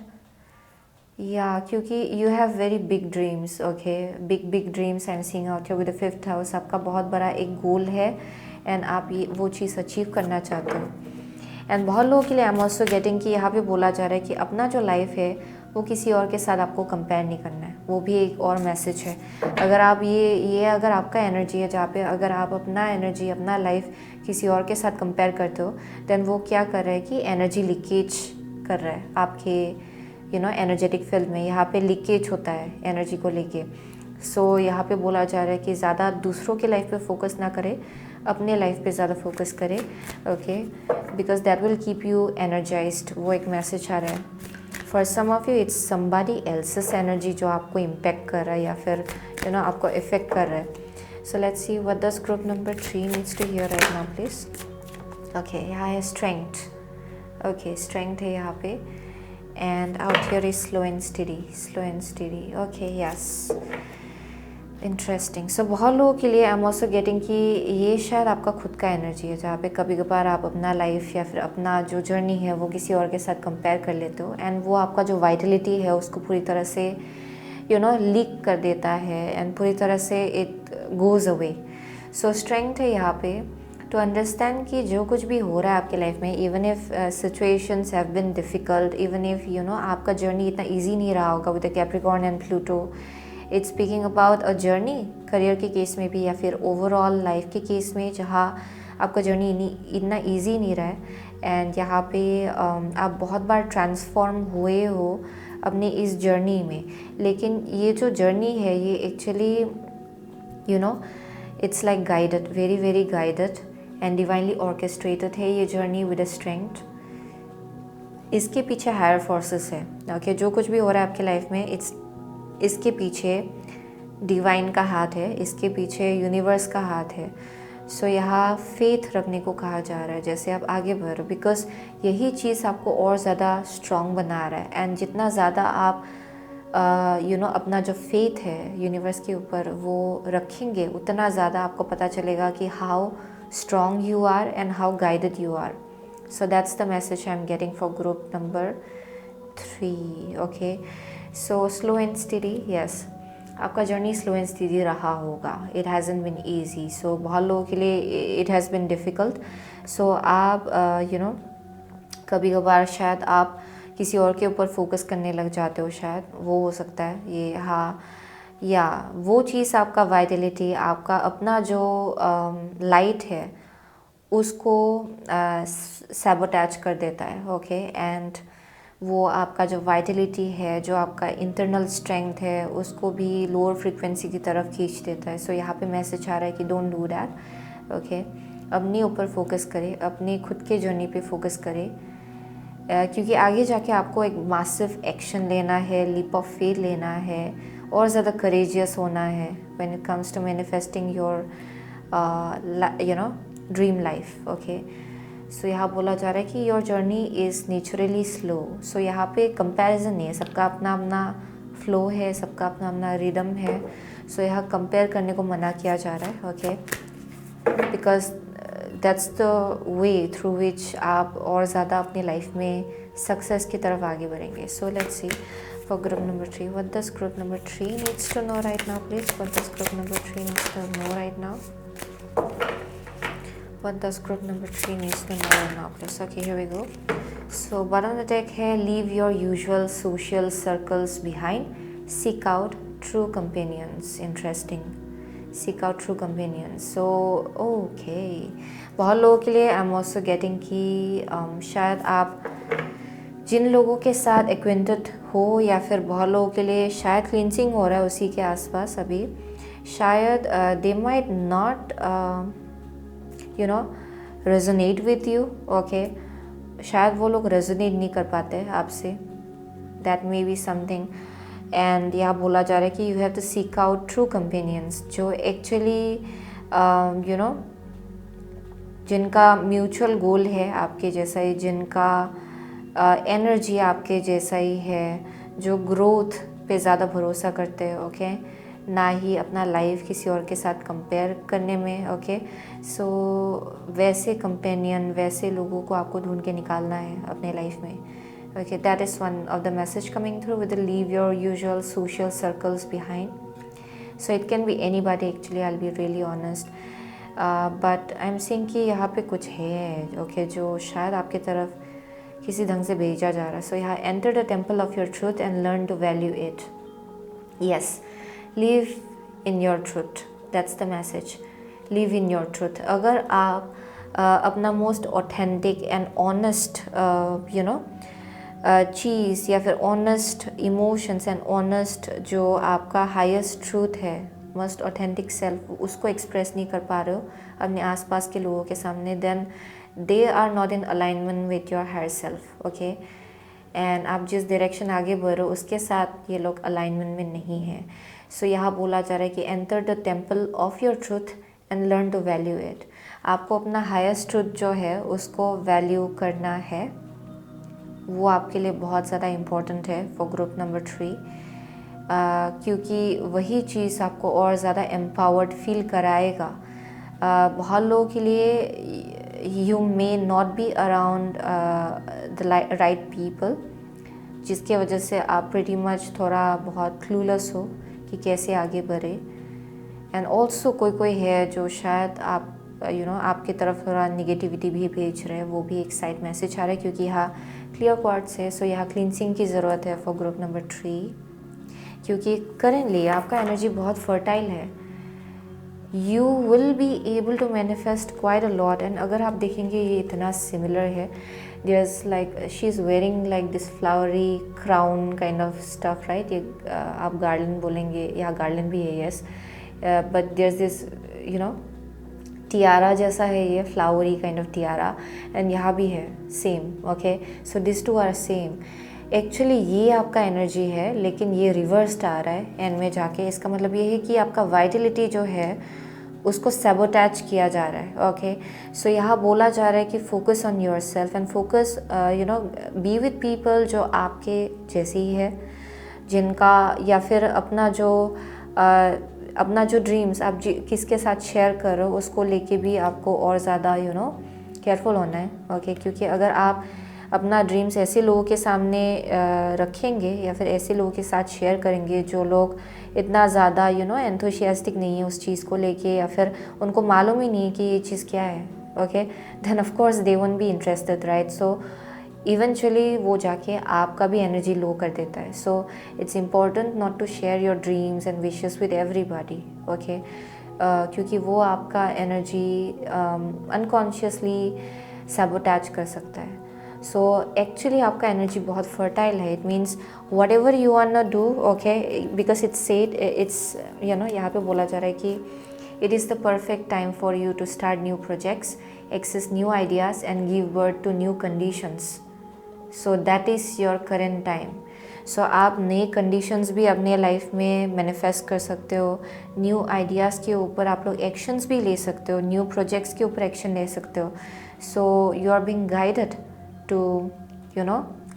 Speaker 1: या क्योंकि you have very big dreams. Okay, big dreams I am seeing out here with the 5th house. आपका बहुत बड़ा एक गोल है एंड आप ये वो चीज़ अचीव करना चाहते हो. एंड बहुत लोगों के लिए आई एम ऑल्सो गेटिंग कि यहाँ पे बोला जा रहा है कि अपना जो लाइफ है वो किसी और के साथ आपको कंपेयर नहीं करना है. वो भी एक और मैसेज है. अगर आप ये अगर आपका एनर्जी है जहाँ पे अगर आप अपना एनर्जी, अपना लाइफ किसी और के साथ कंपेयर करते हो, देन वो क्या कर रहा है कि एनर्जी लीकेज कर रहा है आपके एनर्जेटिक फील्ड में. यहाँ पे लीकेज होता है एनर्जी को लेके. सो यहाँ पे बोला जा रहा है कि ज़्यादा दूसरों के लाइफ पे फोकस ना करें, अपने लाइफ पे ज़्यादा फोकस करें. Okay, because that will keep you energized. वो एक मैसेज आ रहा है. For some of you it's somebody else's energy जो आपको इम्पेक्ट कर रहा है या फिर आपको इफेक्ट कर रहा है. So let's see what does group number 3 needs to hear right now please. Okay, यहाँ है स्ट्रेंथ. ओके, स्ट्रेंथ है यहाँ पे. And out here is slow and steady. Okay, yes, interesting. So बहुत लोगों के लिए आई एम ऑल्सो गेटिंग कि ये शायद आपका खुद का एनर्जी है, जहाँ पे कभी कभार आप अपना लाइफ या फिर अपना जो जर्नी है वो किसी और के साथ कंपेयर कर लेते हो, एंड वो आपका जो वाइटलिटी है उसको पूरी तरह से लीक कर देता है, एंड पूरी तरह से it goes away. So strength है यहाँ पे टू अंडरस्टैंड कि जो कुछ भी हो रहा है आपके लाइफ में, even if situations have been difficult, even if आपका जर्नी इतना ईजी नहीं रहा होगा with the Capricorn and Pluto. It's speaking about a journey, career के केस में भी या फिर ओवरऑल लाइफ के केस में, जहाँ आपका जर्नी इतना इजी नहीं रहा है. एंड यहाँ पे आप बहुत बार ट्रांसफॉर्म हुए हो अपनी इस जर्नी में, लेकिन ये जो जर्नी है ये actually it's like guided, very very guided and divinely orchestrated है ये जर्नी विद अ स्ट्रेंथ. इसके पीछे हायर फोर्सेस है. ओके, जो कुछ भी हो रहा है आपकी लाइफ में इट्स इसके पीछे डिवाइन का हाथ है, इसके पीछे यूनिवर्स का हाथ है। सो यहाँ फेथ रखने को कहा जा रहा है जैसे आप आगे बढ़ो, बिकॉज यही चीज़ आपको और ज़्यादा स्ट्रॉन्ग बना रहा है। एंड जितना ज़्यादा आप अपना जो फेथ है यूनिवर्स के ऊपर वो रखेंगे, उतना ज़्यादा आपको पता चलेगा कि how strong you are and how guided you are. So that's the message I am getting for group number 3। Okay, so slow and steady, yes, आपका जर्नी स्लो एंड स्टेडी रहा होगा। It हैज़न्ट bin easy. सो बहुत लोगों के लिए it has been difficult. सो आप कभी कभार शायद आप किसी और के ऊपर फोकस करने लग जाते हो, शायद वो हो सकता है ये। हाँ, या वो चीज़ आपका वाइटलिटी, आपका अपना जो लाइट है उसको सैबोटैज कर देता है। ओके, एंड वो आपका जो वाइटलिटी है, जो आपका इंटरनल स्ट्रेंथ है, उसको भी लोअर फ्रीक्वेंसी की तरफ खींच देता है। सो यहाँ पे मैसेज आ रहा है कि डोंट डू दैट। ओके, अपने ऊपर फोकस करें, अपने खुद के जर्नी पे फोकस करें, क्योंकि आगे जाके आपको एक मासिव एक्शन लेना है, लीप ऑफ फेथ लेना है, और ज़्यादा करेजियस होना है when it comes to manifesting your dream life. Okay, so यहाँ बोला जा रहा है कि your journey is naturally slow. So यहाँ पे कंपैरिजन नहीं है, सबका अपना अपना फ्लो है, सबका अपना अपना रिदम है। सो यहाँ कंपेयर करने को मना किया जा रहा है। Okay, because that's the way through which आप और ज़्यादा अपनी लाइफ में सक्सेस की तरफ आगे बढ़ेंगे। So let's see for group number 3, what does group number 3 needs to know right now please. What does group number 3 needs to know right now? What does group number 3 needs to know right now, please? Okay, here we go. So bottom of the deck है, leave your usual social circles behind, seek out true companions. Interesting, seek out true companions. So okay, बहुत लोगों के लिए I'm also getting कि शायद आप जिन लोगों के साथ एक्वेंटेड हो, या फिर बहुत लोगों के लिए शायद क्लिनसिंग हो रहा है उसी के आसपास अभी, शायद they might not resonate with you. Okay, शायद वो लोग रेजोनेट नहीं कर पाते आपसे, that may be something. And यहाँ बोला जा रहा है कि you have to seek out true companions, जो एक्चुअली जिनका म्यूचुअल गोल है आपके जैसा ही, जिनका एनर्जी आपके जैसा ही है, जो ग्रोथ पे ज़्यादा भरोसा करते हैं। ओके, ना ही अपना लाइफ किसी और के साथ कंपेयर करने में। ओके, सो वैसे कंपेनियन, वैसे लोगों को आपको ढूंढ के निकालना है अपने लाइफ में। Okay, that is one of the message coming through with leave your usual social circles behind. So it can be anybody actually, I will be really honest, but I am seeing कि यहाँ पे कुछ है okay, जो शायद आपके तरफ किसी ढंग से भेजा जा रहा है। सो यहाँ enter the temple of your truth and learn to value it. Yes, live in your truth, that's the message, live in your truth। अगर आप अपना मोस्ट ऑथेंटिक एंड ऑनेस्ट चीज़, या फिर ऑनेस्ट इमोशंस एंड ऑनेस्ट जो आपका highest truth है, most authentic self, उसको express नहीं कर पा रहे हो अपने आसपास के लोगों के सामने, then they are not in alignment with your higher self. Okay, and आप जिस डायरेक्शन आगे बढ़ रहे हो उसके साथ ये लोग अलाइनमेंट में नहीं है। सो यहाँ बोला जा रहा है कि enter the temple of your truth and learn to value it. आपको अपना हाईएस्ट ट्रूथ जो है उसको वैल्यू करना है, वो आपके लिए बहुत ज़्यादा इम्पोर्टेंट है फॉर ग्रुप नंबर 3, क्योंकि वही चीज़ आपको और ज़्यादा एम्पावर्ड फील कराएगा। बहुत लोगों के लिए you may not be around the right people, जिसके वजह से आप प्रीटी मच थोड़ा बहुत क्लूलेस हो कि कैसे आगे बढ़े। एंड ऑल्सो कोई है जो शायद आप आपकी तरफ थोड़ा निगेटिविटी भी भेज रहे हैं, वो भी एक साइड मैसेज आ रहा है, क्योंकि यहाँ क्लियर क्वार्ट्स है। सो यहाँ क्लिनसिंग की ज़रूरत है फॉर ग्रुप नंबर 3, क्योंकि करेंटली आपका एनर्जी बहुत फर्टाइल है। You will be able to manifest quite a lot. And अगर आप देखेंगे ये इतना सिमिलर है, there is like she is wearing like this flowery crown kind of stuff, right. ये आप गार्लैंड बोलेंगे, यहाँ गार्लैंड भी है, yes, but there is this tiara जैसा है, ये flowery kind of tiara, and यहाँ भी है same. Okay, so this two are same. Actually ये आपका एनर्जी है, लेकिन ये रिवर्स्ड आ रहा है एंड में जाके। इसका मतलब ये है कि आपका वाइटलिटी जो है उसको सैबोटैज किया जा रहा है। ओके, सो यहाँ बोला जा रहा है कि focus on your self and focus be with people जो आपके जैसे ही है, जिनका या फिर अपना जो ड्रीम्स आप किसके साथ शेयर कर रहे हो उसको लेके भी आपको और ज़्यादा केयरफुल होना है। ओके, क्योंकि अगर आप अपना ड्रीम्स ऐसे लोगों के सामने रखेंगे या फिर ऐसे लोगों के साथ शेयर करेंगे जो लोग इतना ज़्यादा एंथुसियास्टिक नहीं है उस चीज़ को लेके, या फिर उनको मालूम ही नहीं है कि ये चीज़ क्या है, okay, then of course they won't be interested, right. So eventually वो जाके आपका भी एनर्जी लो कर देता है। So it's important not to share your dreams and wishes with everybody, okay, क्योंकि वो आपका एनर्जी अनकॉन्शियसली सैबोटैज कर सकता है। सो एक्चुअली आपका एनर्जी बहुत फर्टाइल है। It means whatever you want to do, okay, because it's said it's यहाँ पे बोला जा रहा है कि it is the perfect time for you to start new projects, access new ideas and give birth to new conditions. So that is your current time. So आप नए conditions भी अपने लाइफ में मैनिफेस्ट कर सकते हो, न्यू आइडियाज़ के ऊपर आप लोग एक्शंस भी ले सकते हो, न्यू प्रोजेक्ट्स के ऊपर एक्शन ले सकते हो। So you are being guided to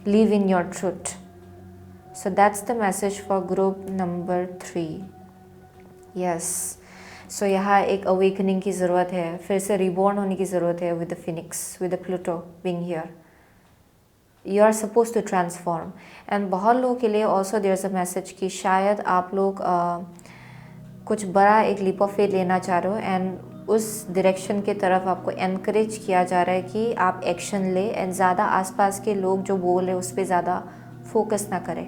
Speaker 1: live in your truth. So that's the message for group number 3. Yes, so यहाँ एक awakening की ज़रूरत है, फिर से reborn होने की ज़रूरत है with the phoenix, with the Pluto being here. You are supposed to transform. And बहुत लोगों के लिए also there's a message कि शायद आप लोग कुछ बड़ा एक leap of faith लेना चाह रहे हो एंड उस डायरेक्शन के तरफ आपको एनकरेज किया जा रहा है कि आप एक्शन ले एंड ज़्यादा आसपास के लोग जो बोल रहे हैं उस पर ज़्यादा फोकस ना करें।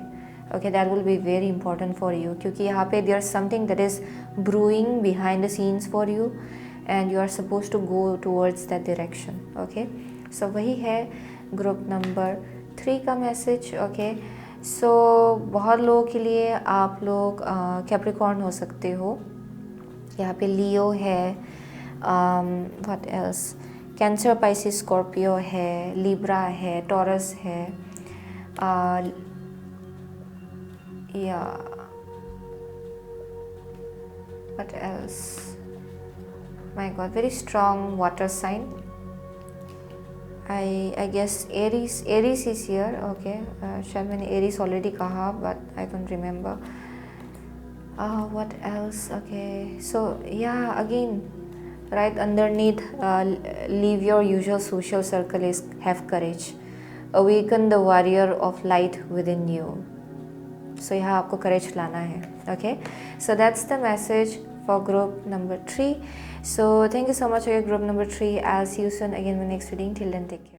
Speaker 1: Okay, that will be very important for you, क्योंकि यहाँ पे there something that is brewing behind the scenes for you and you are suppose to go towards that direction. Okay, so वही है ग्रुप नंबर 3 का message. Okay, so बहुत लोगों के लिए आप लोग कैप्रिकॉर्न हो सकते हो, यहाँ पे लियो है, what else, Cancer, Pisces, Scorpio है, लिब्रा है, टॉरस है, या what else, my God, very strong water sign. I guess Aries is here. Okay, शायद मैंने Aries ऑलरेडी कहा but I don't remember. What else? Okay, so yeah, again, right underneath, leave your usual social circle is have courage, awaken the warrior of light within you. So यहाँ आपको courage लाना है. Okay, so that's the message for group number 3. So thank you so much for your group number 3. I'll see you soon again in the next reading. Till then, take care.